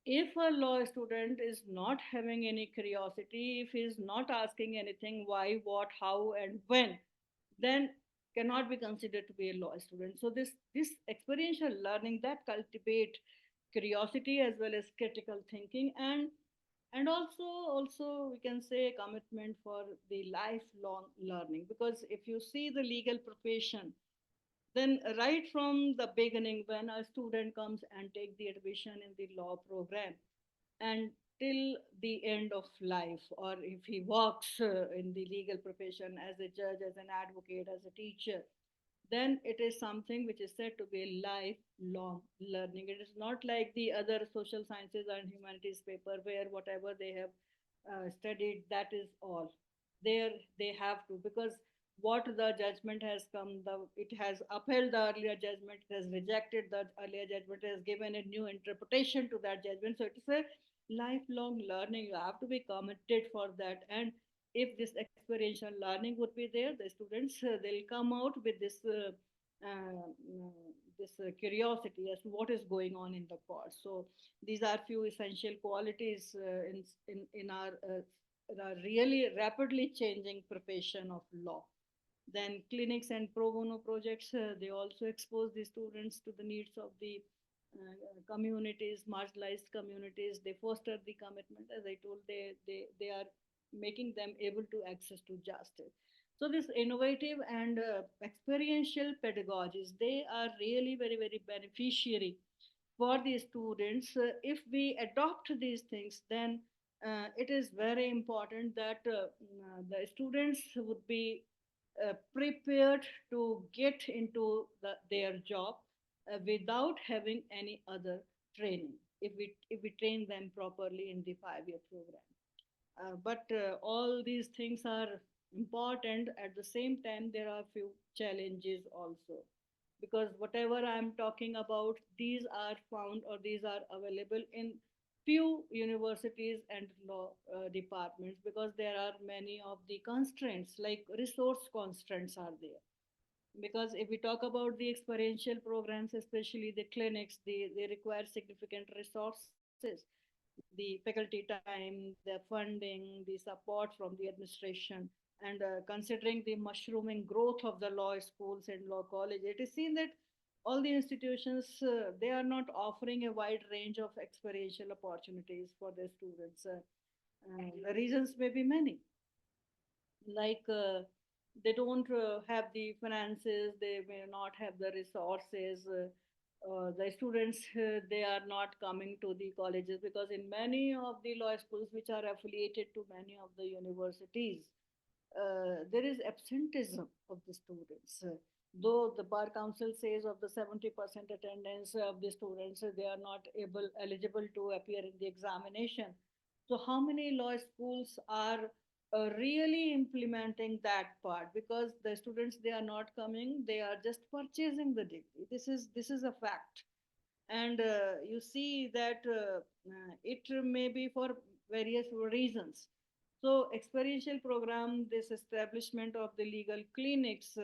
if a law student is not having any curiosity, if he is not asking anything, why, what, how, and when, then cannot be considered to be a law student. So this experiential learning that cultivate curiosity as well as critical thinking, and also we can say commitment for the lifelong learning. Because if you see the legal profession, then right from the beginning, when a student comes and take the admission in the law program, and till the end of life, or if he works in the legal profession as a judge, as an advocate, as a teacher, then it is something which is said to be lifelong learning. It is not like the other social sciences and humanities paper, where whatever they have studied, that is all. There they have to, because what the judgment has come, it has upheld the earlier judgment, it has rejected the earlier judgment, it has given a new interpretation to that judgment. So it is a lifelong learning. You have to be committed for that. And if this experiential learning would be there, the students they'll come out with this curiosity as to what is going on in the course. So these are few essential qualities in our really rapidly changing profession of law. Then clinics and pro bono projects, they also expose the students to the needs of the communities, marginalized communities. They foster the commitment. As I told, they are making them able to access to justice. So this innovative and experiential pedagogies, they are really very, very beneficiary for the students. If we adopt these things, then it is very important that the students would be prepared to get into their job without having any other training, if we train them properly in the 5-year program. But all these things are important. At the same time, there are few challenges also, because whatever I'm talking about, these are found, or these are available in few universities and law departments, because there are many of the constraints, like resource constraints are there. Because if we talk about the experiential programs, especially the clinics, they require significant resources, the faculty time, the funding, the support from the administration. And considering the mushrooming growth of the law schools and law college, it is seen that all the institutions, they are not offering a wide range of experiential opportunities for their students. The reasons may be many, like they don't have the finances, they may not have the resources. The students, they are not coming to the colleges because in many of the law schools which are affiliated to many of the universities, there is absenteeism of the students. Though the bar council says of the 70% attendance of the students, they are not able eligible to appear in the examination. So how many law schools are really implementing that part? Because the students, they are not coming, they are just purchasing the degree. This is a fact. And you see that it may be for various reasons. So experiential program, this establishment of the legal clinics,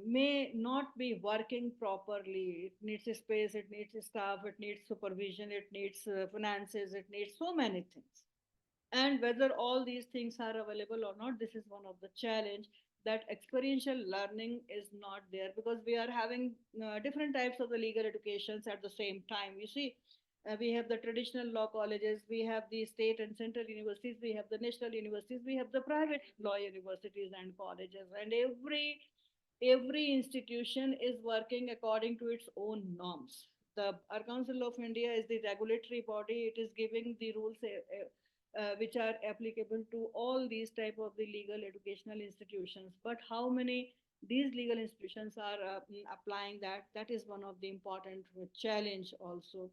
may not be working properly. It needs a space, it needs staff, it needs supervision, it needs finances, it needs so many things. And whether all these things are available or not, this is one of the challenge, that experiential learning is not there, because we are having different types of the legal educations at the same time. You see, we have the traditional law colleges, we have the state and central universities, we have the national universities, we have the private law universities and colleges, and every institution is working according to its own norms. The Bar Council of India is the regulatory body. It is giving the rules which are applicable to all these type of the legal educational institutions. But how many these legal institutions are applying that? That is one of the important challenge also,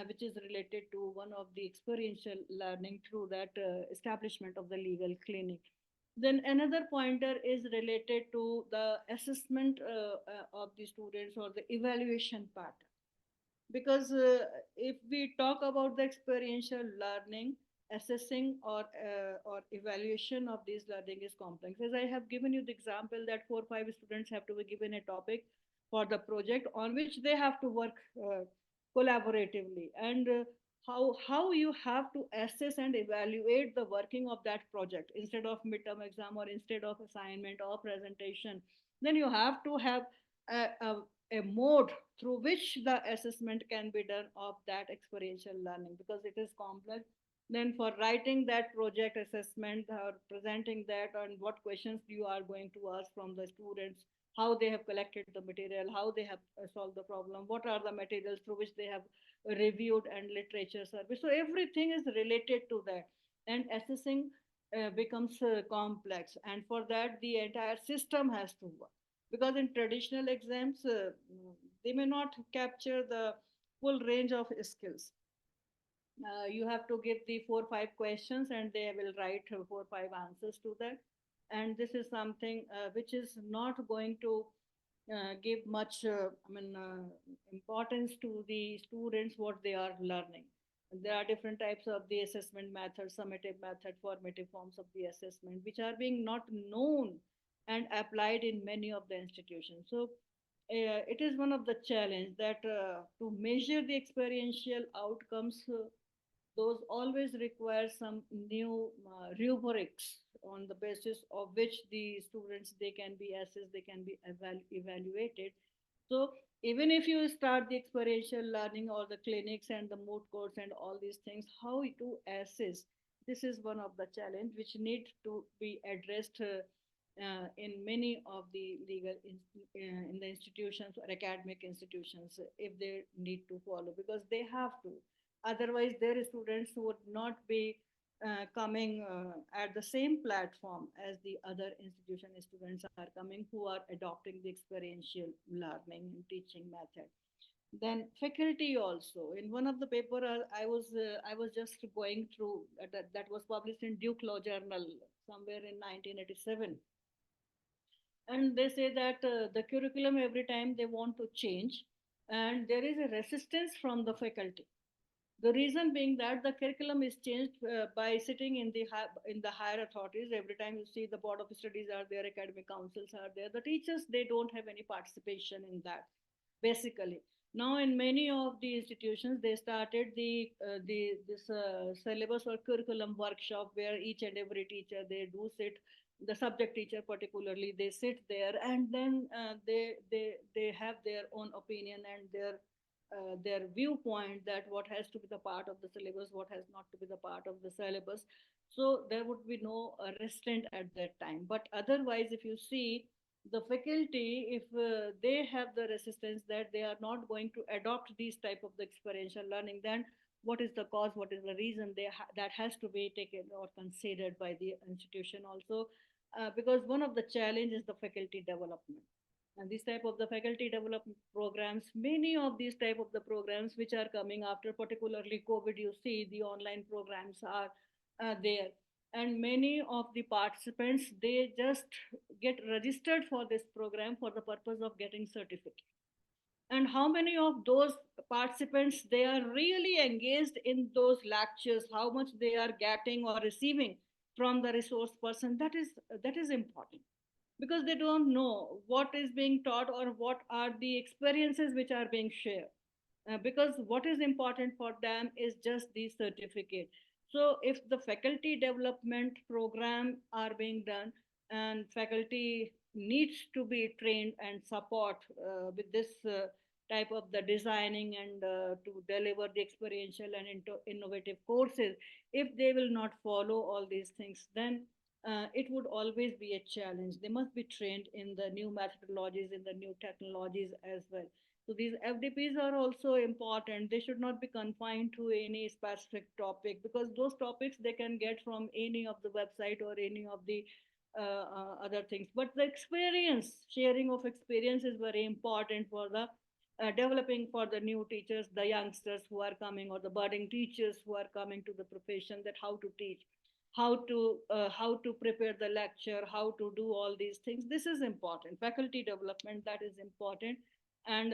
which is related to one of the experiential learning through that establishment of the legal clinic. Then another pointer is related to the assessment of the students or the evaluation part. Because if we talk about the experiential learning, assessing or evaluation of this learning is complex. As I have given you the example that 4 or 5 students have to be given a topic for the project on which they have to work collaboratively, and how you have to assess and evaluate the working of that project instead of midterm exam or instead of assignment or presentation. Then you have to have a, a, a mode through which the assessment can be done of that experiential learning, because it is complex. Then for writing that project assessment or presenting that, and what questions you are going to ask from the students, how they have collected the material, how they have solved the problem, what are the materials through which they have reviewed, and literature service. So everything is related to that, and assessing becomes complex, and for that the entire system has to work. Because in traditional exams, they may not capture the full range of skills. You have to give the 4 or 5 questions and they will write 4 or 5 answers to that. And this is something which is not going to give much importance to the students what they are learning. There are different types of the assessment methods, summative method, formative forms of the assessment, which are being not known and applied in many of the institutions. So it is one of the challenge that to measure the experiential outcomes, those always require some new rubrics on the basis of which the students, they can be assessed, they can be evaluated. So even if you start the experiential learning or the clinics and the moot courts and all these things, how to assess, this is one of the challenge which need to be addressed in many of the legal in the institutions or academic institutions, if they need to follow, because they have to. Otherwise their students would not be coming at the same platform as the other institution students are coming, who are adopting the experiential learning and teaching method. Then faculty also, in one of the paper I was just going through that was published in Duke Law Journal somewhere in 1987. And they say that the curriculum every time they want to change, and there is a resistance from the faculty. The reason being that the curriculum is changed by sitting in the in the higher authorities. Every time you see the board of studies are there, academic councils are there, the teachers, they don't have any participation in that, basically. Now in many of the institutions they started the this syllabus or curriculum workshop, where each and every teacher, they do sit the subject teacher particularly, they sit there and then they have their own opinion and their viewpoint that what has to be the part of the syllabus, what has not to be the part of the syllabus. So there would be no restraint at that time. But otherwise, if you see the faculty, if they have the resistance that they are not going to adopt these type of the experiential learning, then what is the cause, what is the reason that has to be taken or considered by the institution also. Because one of the challenge is the faculty development, and this type of the faculty development programs, many of these type of the programs which are coming after particularly COVID, you see the online programs are there, and many of the participants, they just get registered for this program for the purpose of getting certificate. And how many of those participants, they are really engaged in those lectures, how much they are getting or receiving from the resource person, that is important, because they don't know what is being taught or what are the experiences which are being shared. Because what is important for them is just the certificate. So if the faculty development program are being done, and faculty needs to be trained and support with this type of the designing and to deliver the experiential and innovative courses, if they will not follow all these things, then it would always be a challenge. They must be trained in the new methodologies, in the new technologies as well. So these FDPs are also important. They should not be confined to any specific topic, because those topics they can get from any of the website or any of the other things. But the experience, sharing of experience is very important for the developing for the new teachers, the youngsters who are coming, or the budding teachers who are coming to the profession, that how to teach, how to prepare the lecture, how to do all these things. This is important. Faculty development, that is important. And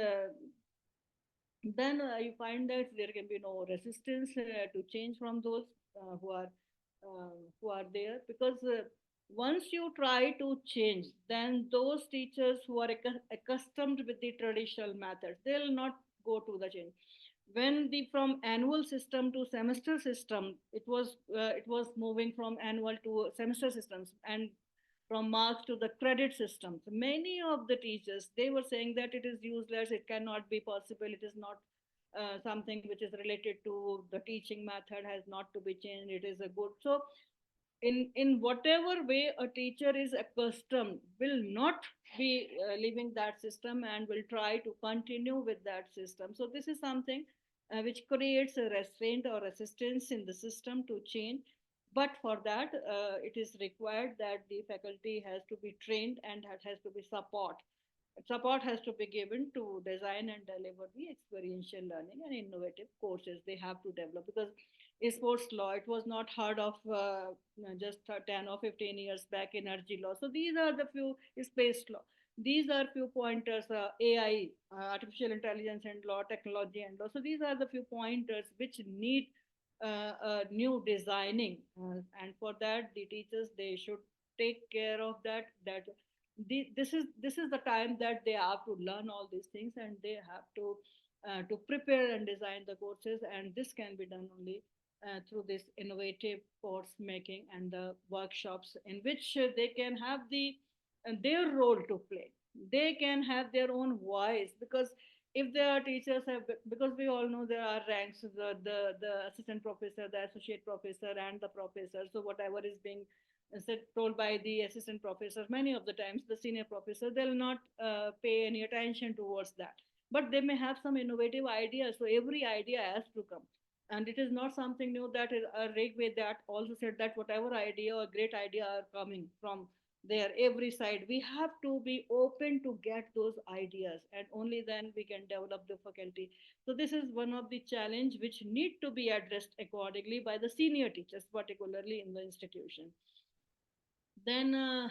then you find that there can be no resistance to change from those uh, who are who are there, because once you try to change, then those teachers who are accustomed with the traditional methods, they'll not go to the change. When the from annual system to semester system, it was moving from annual to semester systems, and from marks to the credit systems. Many of the teachers, they were saying that it is useless, it cannot be possible, it is not something which is related to the teaching method, has not to be changed, it is a good. So in whatever way a teacher is accustomed, will not be leaving that system and will try to continue with that system. So this is something which creates a restraint or resistance in the system to change. But for that, it is required that the faculty has to be trained, and that has to be support has to be given to design and deliver the experiential learning and innovative courses they have to develop. Because sports law, it was not heard of just 10 or 15 years back, energy law. So these are the few, space law, these are few pointers, AI, artificial intelligence and law, technology and law. So these are the few pointers which need new designing, and for that the teachers, they should take care of that this is the time that they have to learn all these things, and they have to prepare and design the courses. And this can be done only through this innovative course making and the workshops, in which they can have their role to play. They can have their own voice, because if their teachers have, because we all know there are ranks, the assistant professor, the associate professor and the professor. So whatever is being said, told by the assistant professor, many of the times the senior professor, they'll not pay any attention towards that. But they may have some innovative ideas, so every idea has to come. And it is not something new, that is a Rigved that also said that whatever idea or great idea are coming from there, every side, we have to be open to get those ideas, and only then we can develop the faculty. So this is one of the challenge which need to be addressed accordingly by the senior teachers, particularly in the institution. Then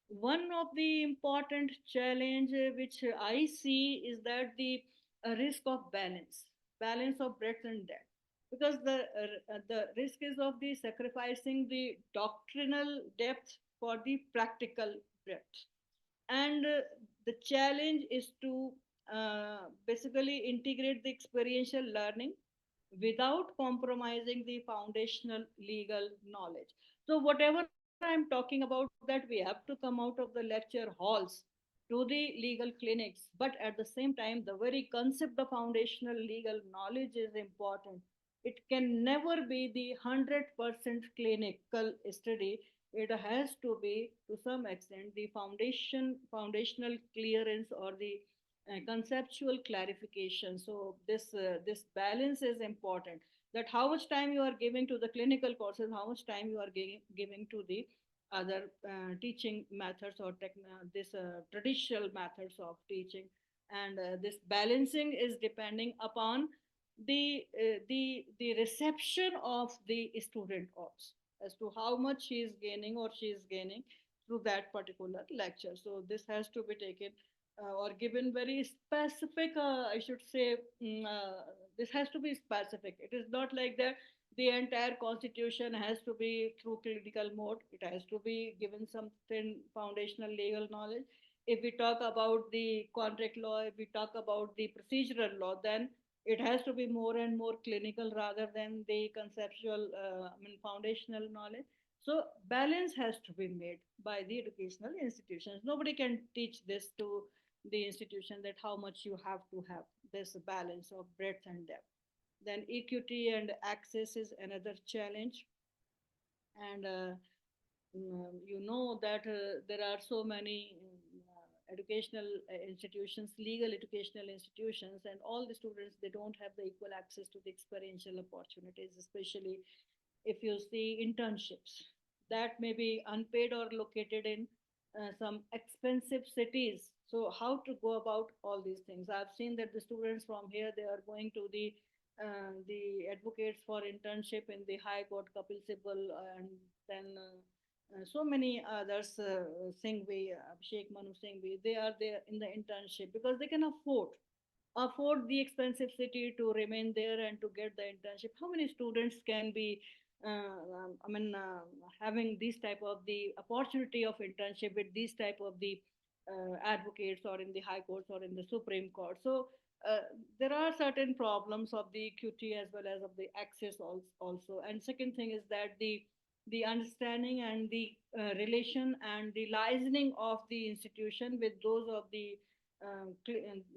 one of the important challenge which I see is that the risk of balance of breadth and depth, because the risk is of the sacrificing the doctrinal depth for the practical breadth. And the challenge is to basically integrate the experiential learning without compromising the foundational legal knowledge. So whatever I'm talking about that we have to come out of the lecture halls to the legal clinics, but at the same time, the very concept of foundational legal knowledge is important. It can never be the 100% clinical study. It has to be, to some extent, the foundational clearance or the conceptual clarification. So this balance is important, that how much time you are giving to the clinical courses, how much time you are giving to the other teaching methods or this traditional methods of teaching. And this balancing is depending upon the reception of the student also, as to how much she is gaining or she is gaining through that particular lecture. So this has to be taken or given very specific, I should say, this has to be specific. It is not like that the entire constitution has to be through clinical mode. It has to be given something foundational legal knowledge. If we talk about the contract law, if we talk about the procedural law, then it has to be more and more clinical rather than the conceptual, foundational knowledge. So balance has to be made by the educational institutions. Nobody can teach this to the institution, that how much you have to have this balance of breadth and depth. Then equity and access is another challenge. And you know that there are so many educational institutions, legal educational institutions, and all the students, they don't have the equal access to the experiential opportunities, especially if you see internships that may be unpaid or located in some expensive cities. So how to go about all these things? I've seen that the students from here, they are going to the advocates for internship in the High Court, Kapil Sibal, and then so many others, Singhvi, Sheikh Manu Singhvi, they are there in the internship because they can afford the expensive city to remain there and to get the internship. How many students can be having this type of the opportunity of internship with these type of the advocates, or in the high courts or in the supreme court? So uh, there are certain problems of the equity as well as of the access also. And second thing is that the understanding and the relation and the licensing of the institution with those of the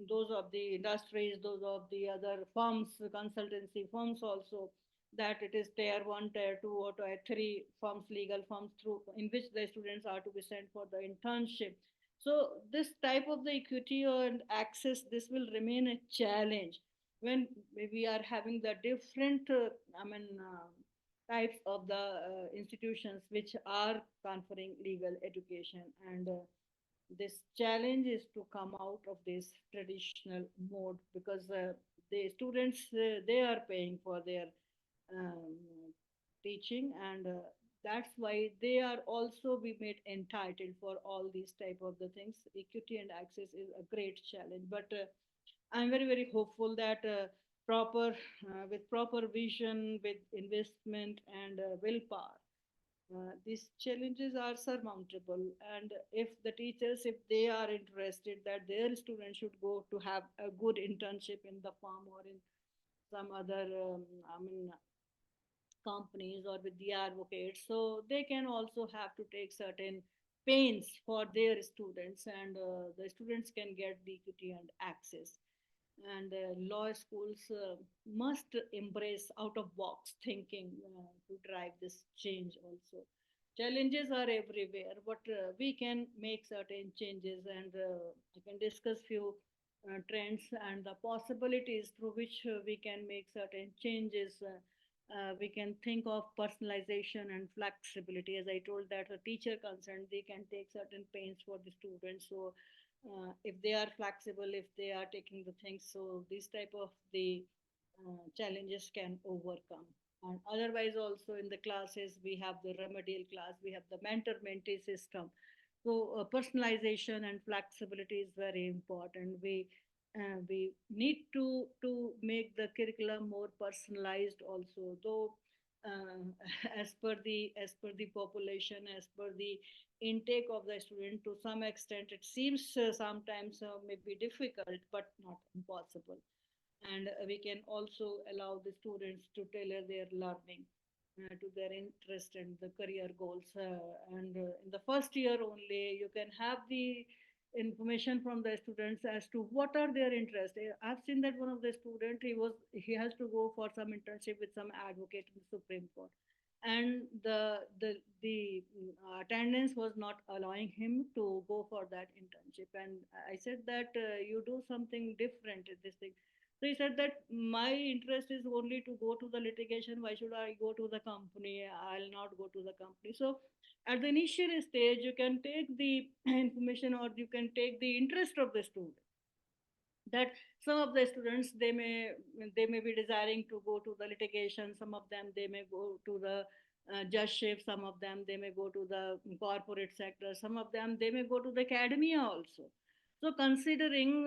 those of the industries, those of the other firms, consultancy firms also, that it is tier 1, tier 2, or tier 3 firms, legal firms, through in which the students are to be sent for the internship. So this type of the equity and access, this will remain a challenge when we are having the different types of the institutions which are conferring legal education. And this challenge is to come out of this traditional mode, because the students, they are paying for their um, teaching. And that's why they are also be made entitled for all these type of the things. Equity and access is a great challenge, but I'm very very hopeful that proper with proper vision, with investment and willpower, these challenges are surmountable. And if the teachers, if they are interested that their students should go to have a good internship in the farm or in some other companies or with the advocates, so they can also have to take certain pains for their students, and the students can get the equity and access. And law schools must embrace out of box thinking to drive this change also. Challenges are everywhere, but we can make certain changes. And I can discuss few trends and the possibilities through which we can make certain changes. We can think of personalization and flexibility. As I told, that a teacher concerned, they can take certain pains for the students. So if they are flexible, if they are taking the things, so these type of the challenges can overcome. And otherwise also in the classes, we have the remedial class, we have the mentor mentee system. So personalization and flexibility is very important. We need to make the curriculum more personalized also, though uh, as per the population, as per the intake of the student, to some extent it seems sometimes may be difficult but not impossible. And we can also allow the students to tailor their learning. to their interest and the career goals. And in the first year only, you can have the information from the students as to what are their interests. I've seen that one of the student, he has to go for some internship with some advocate in the Supreme Court, and the attendance was not allowing him to go for that internship. And I said that you do something different in this thing. So he said that my interest is only to go to the litigation. Why should I go to the company? I'll not go to the company. So at the initial stage, you can take the information, or you can take the interest of the student. That some of the students, they may be desiring to go to the litigation. Some of them, they may go to the judgeship. Some of them, they may go to the corporate sector. Some of them, they may go to the academia also. So considering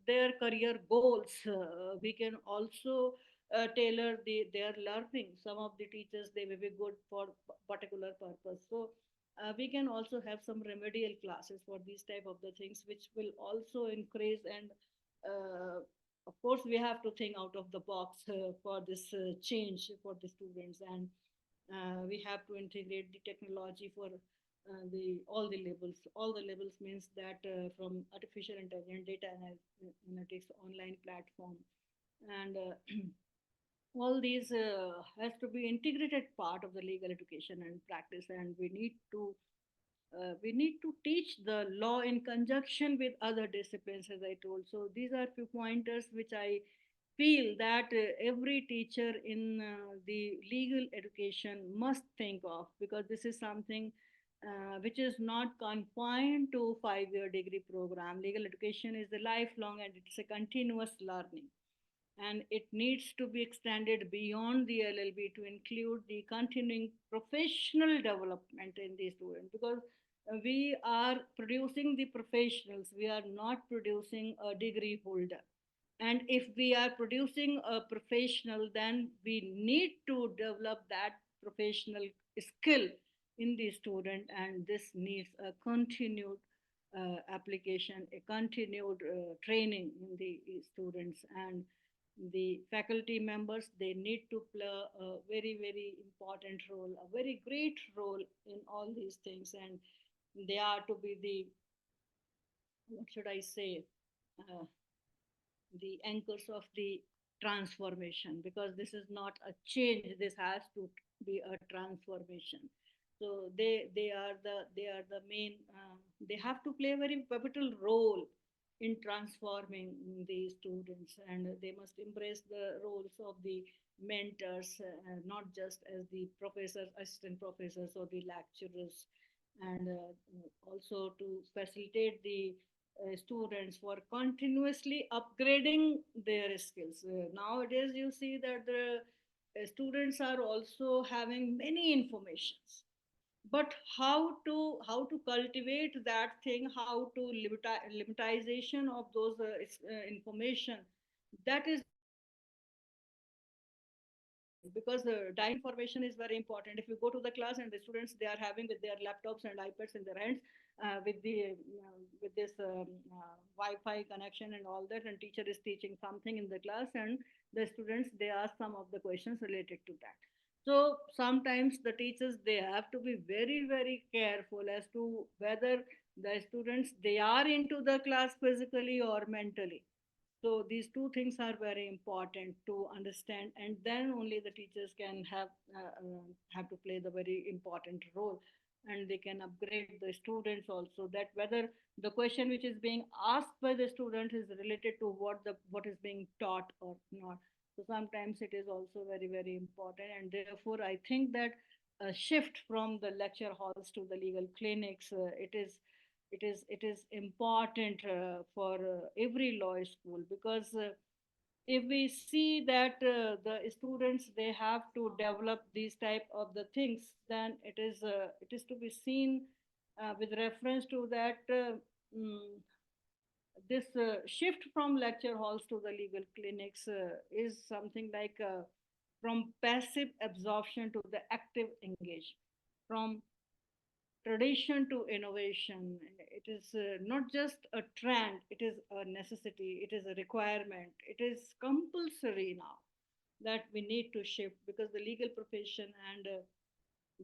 their career goals, we can also tailor their learning. Some of the teachers, they may be good for particular purpose. So we can also have some remedial classes for these type of the things, which will also increase. And uh, of course, we have to think out of the box for this change for the students. And we have to integrate the technology for the all the levels. All the levels means that from artificial intelligence, data analytics, online platform, and all these has to be integrated part of the legal education and practice. And we need to teach the law in conjunction with other disciplines, as I told. So these are few pointers which I feel that every teacher in the legal education must think of, because this is something which is not confined to 5 year degree program. Legal education is a lifelong, and it's a continuous learning, and it needs to be extended beyond the LLB to include the continuing professional development in the student, because we are producing the professionals, we are not producing a degree holder. And if we are producing a professional, then we need to develop that professional skill in the student, and this needs a continued application, a continued training in the students. And the faculty members, they need to play a very very important role, a very great role in all these things. And they are to be the, what should I say, uh, the anchors of the transformation, because this is not a change, this has to be a transformation. So they are the main, they have to play a very pivotal role in transforming the students. And they must embrace the roles of the mentors, not just as the professors, assistant professors, or the lecturers. And also to facilitate the students for continuously upgrading their skills. Nowadays, you see that the students are also having many informations, but how to cultivate that thing, how to limitization of those information, that is because the direct information is very important. If you go to the class and the students, they are having with their laptops and iPads in their hands, with this Wi-Fi connection and all that, and teacher is teaching something in the class, and the students, they ask some of the questions related to that. So sometimes the teachers, they have to be very very careful as to whether the students, they are into the class physically or mentally. So these two things are very important to understand, and then only the teachers can have to play the very important role, and they can upgrade the students also. That whether the question which is being asked by the student is related to what is being taught or not. So sometimes it is also very very important, and therefore I think that a shift from the lecture halls to the legal clinics, it is important for every law school, because if we see that the students, they have to develop these type of the things, then it is to be seen with reference to that this shift from lecture halls to the legal clinics is something like from passive absorption to the active engage, from tradition to innovation. It is not just a trend, it is a necessity, it is a requirement, it is compulsory now. that we need to shift, because the legal profession and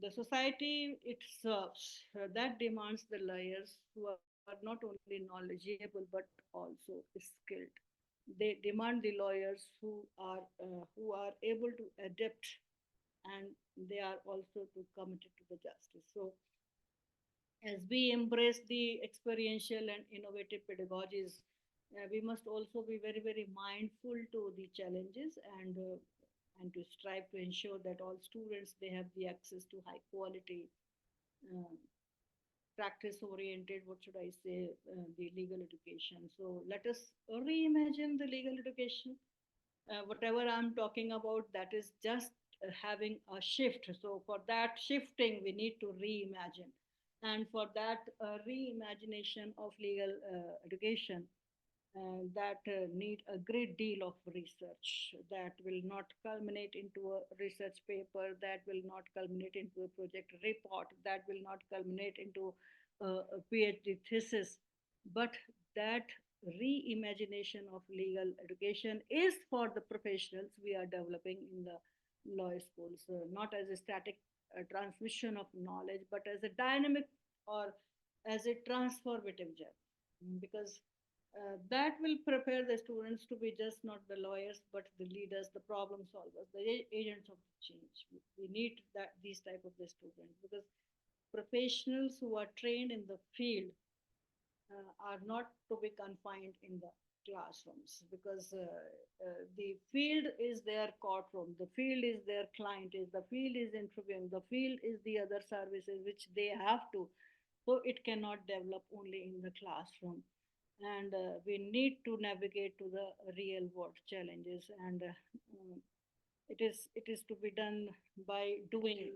the society it serves, that demands the lawyers who are not only knowledgeable but also skilled. They demand the lawyers who are able to adapt, and they are also to committed to the justice. So as we embrace the experiential and innovative pedagogies, we must also be very, very mindful to the challenges, and to strive to ensure that all students they have the access to high quality, uh, practice oriented, what should I say, the legal education. So let us reimagine the legal education. Whatever I'm talking about, that is just having a shift. So for that shifting, we need to reimagine. And for that reimagination of legal education, that need a great deal of research, that will not culminate into a research paper, that will not culminate into a project report, that will not culminate into a PhD thesis, but that reimagination of legal education is for the professionals we are developing in the law schools, not as a static transmission of knowledge, but as a dynamic or as a transformative journey. Because that will prepare the students to be just not the lawyers but the leaders, the problem solvers, the agents of change. We need that these type of the students, because professionals who are trained in the field are not to be confined in the classrooms, because the field is their courtroom, the field is their client, is the field is interviewing, the field is the other services which they have to. So it cannot develop only in the classroom, and we need to navigate to the real world challenges, and it is to be done by doing,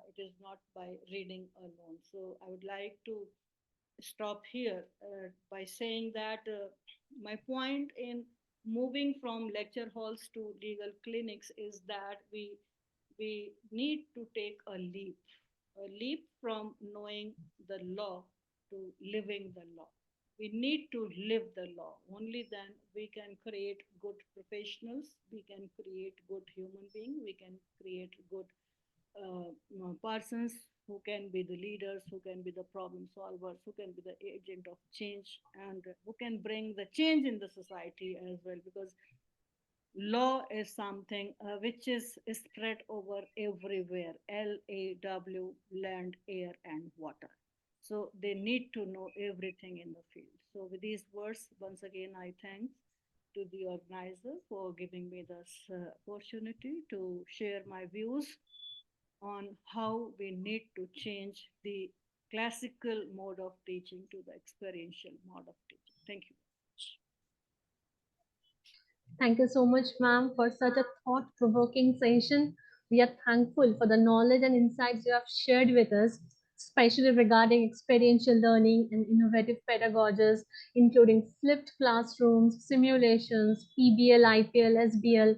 it is not by reading alone. So I would like to stop here by saying that my point in moving from lecture halls to legal clinics is that we need to take a leap from knowing the law to living the law. We need to live the law. Only then we can create good professionals, we can create good human being, we can create good persons who can be the leaders, who can be the problem solvers, who can be the agent of change, and who can bring the change in the society as well. Because law is something which is spread over everywhere, LAW, land, air, and water. So they need to know everything in the field. So, with these words, once again, I thank to the organizer for giving me this opportunity to share my views on how we need to change the classical mode of teaching to the experiential mode of teaching. Thank you. Thank you so much, ma'am, for such a thought provoking session. We are thankful for the knowledge and insights you have shared with us, especially regarding experiential learning and innovative pedagogies, including flipped classrooms, simulations, PBL, IPL, SBL,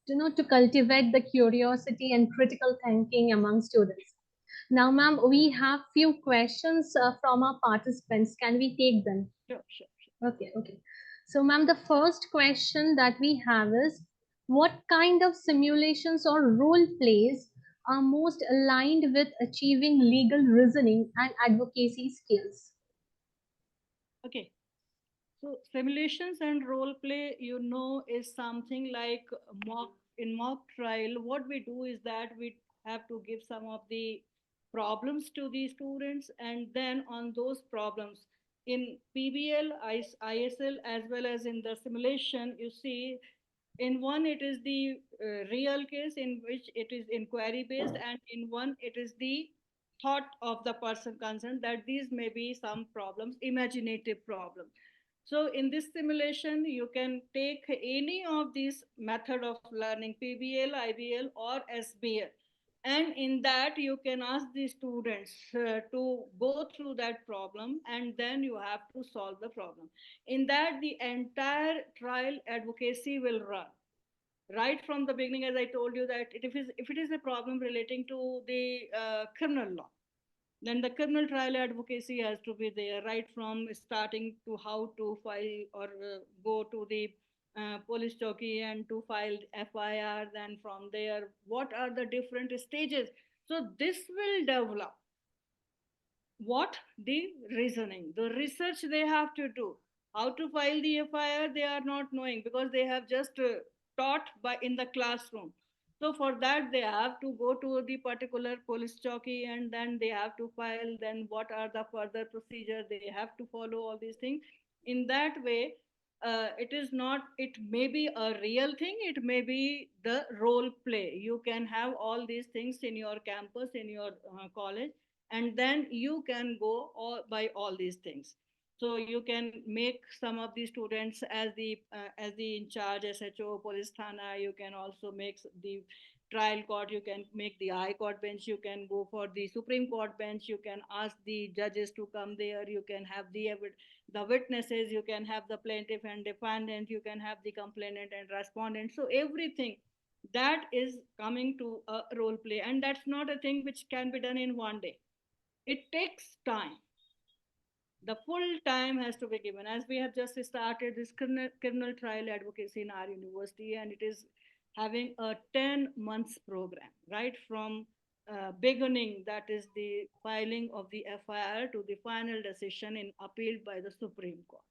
to cultivate the curiosity and critical thinking among students. Now, ma'am, we have few questions from our participants. Can we take them? Sure, sure, sure. Okay, okay. So, ma'am, the first question that we have is, what kind of simulations or role plays are most aligned with achieving legal reasoning and advocacy skills? Okay. So simulations and role play, is something like mock in mock trial. What we do is that we have to give some of the problems to the students, and then on those problems in PBL, ISL, as well as in the simulation, you see, in one it is the real case in which it is inquiry based, and in one it is the thought of the person concerned that these may be some problems, imaginative problems. So in this simulation, you can take any of these method of learning, PBL, IBL, or SBL. And in that, you can ask the students to go through that problem, and then you have to solve the problem. In that, the entire trial advocacy will run right from the beginning. As I told you, that if it is a problem relating to the criminal law, then the criminal trial advocacy has to be there right from starting to how to file or go to the police chowki and to file FIR. Then from there, what are the different stages? So this will develop what the reasoning, the research they have to do. How to file the FIR, they are not knowing because they have just taught by in the classroom. So for that, they have to go to the particular police chowki and then they have to file. Then what are the further procedure? They have to follow all these things. In that way, it is not. It may be a real thing. It may be the role play. You can have all these things in your campus, in your college, and then you can go by all these things. So you can make some of the students as the in charge SHO police thana. You can also make the trial court, you can make the high court bench, you can go for the supreme court bench, you can ask the judges to come there, you can have the witnesses, you can have the plaintiff and defendant, you can have the complainant and respondent. So everything that is coming to a role play, and that's not a thing which can be done in one day. It takes time. The full time has to be given. As we have just started this criminal trial advocacy in our university, and it is having a 10 months program, right from beginning, that is the filing of the FIR, to the final decision in appealed by the Supreme Court.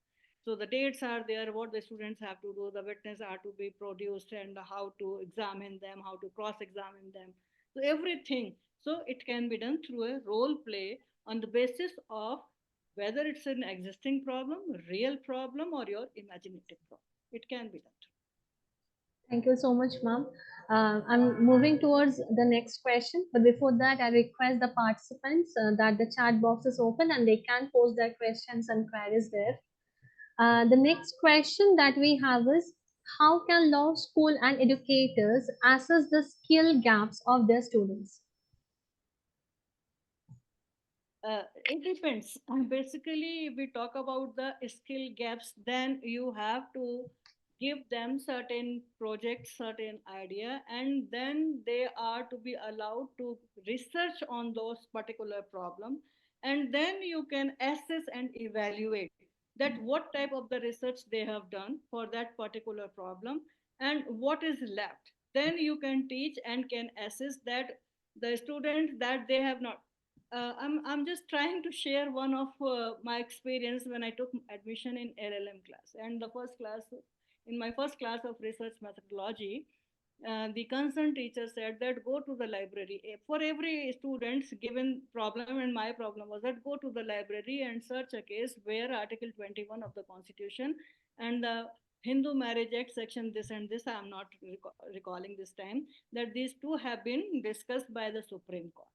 So the dates are there, what the students have to do, the witnesses are to be produced, and how to examine them, how to cross examine them. So everything. So it can be done through a role play on the basis of whether it's an existing problem, real problem, or your imaginative problem. It can be done. Thank you so much, ma'am. I'm moving towards the next question, but before that, I request the participants that the chat box is open and they can post their questions and queries there. The next question that we have is, how can law school and educators assess the skill gaps of their students? It depends. Basically, if we talk about the skill gaps, then you have to give them certain projects, certain idea, and then they are to be allowed to research on those particular problem, and then you can assess and evaluate that what type of the research they have done for that particular problem and what is left. Then you can teach and can assess that the students that they have not. I'm just trying to share one of my experience when I took admission in LLM class. And the first class, in my first class of research methodology, the concerned teacher said that go to the library. For every student's given problem, and my problem was that go to the library and search a case where Article 21 of the Constitution and the Hindu Marriage Act section this and this, I am not recalling this time, that these two have been discussed by the Supreme Court.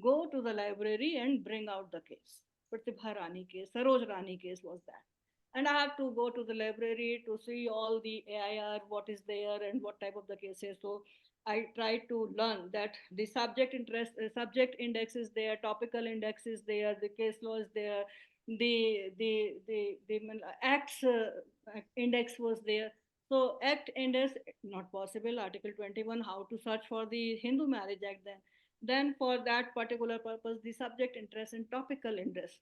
Go to the library and bring out the case. Pratibha Rani case, Saroj Rani case was that. And I have to go to the library to see all the AIR, what is there and what type of the cases. So I try to learn that the subject index is there, topical index is there, the case law is there, the acts index was there. So act index not possible. Article 21, how to search for the Hindu Marriage Act then? Then for that particular purpose, the subject interest and topical interest.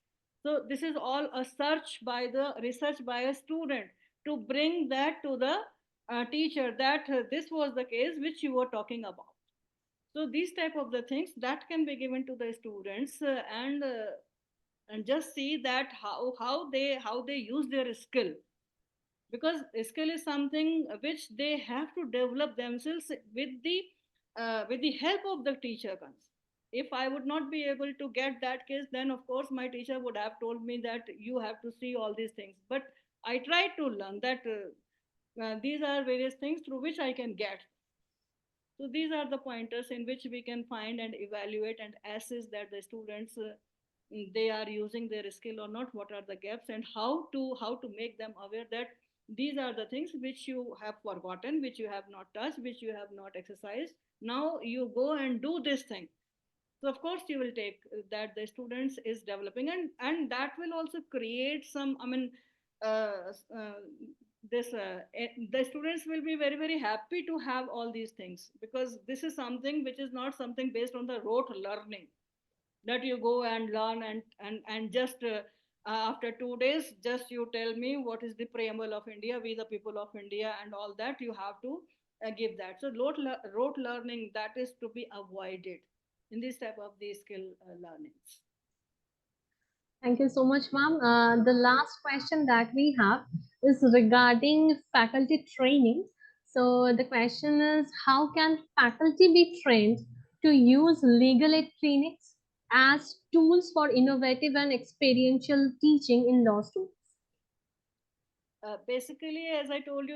So this is all a search by the research by a student to bring that to the teacher that this was the case which you were talking about. So these type of the things that can be given to the students, and just see that how they use their skill, because skill is something which they have to develop themselves with the help of the teacher comes. If I would not be able to get that case, then of course my teacher would have told me that you have to see all these things, but I tried to learn that these are various things through which I can get. So these are the pointers in which we can find and evaluate and assess that the students they are using their skill or not, what are the gaps, and how to make them aware that these are the things which you have forgotten, which you have not touched, which you have not exercised. Now you go and do this thing. So of course you will take that the students is developing, and that will also create some, I mean, uh, this the students will be very very happy to have all these things, because this is something which is not something based on the rote learning, that you go and learn and just After 2 days, just you tell me what is the preamble of India, we the people of India, and all that you have to give that. So rote learning, that is to be avoided in this type of the skill learnings. Thank you so much, ma'am. The last question that we have is regarding faculty training. So the question is, how can faculty be trained to use legal aid clinics as tools for innovative and experiential teaching in law schools? Basically, as I told you,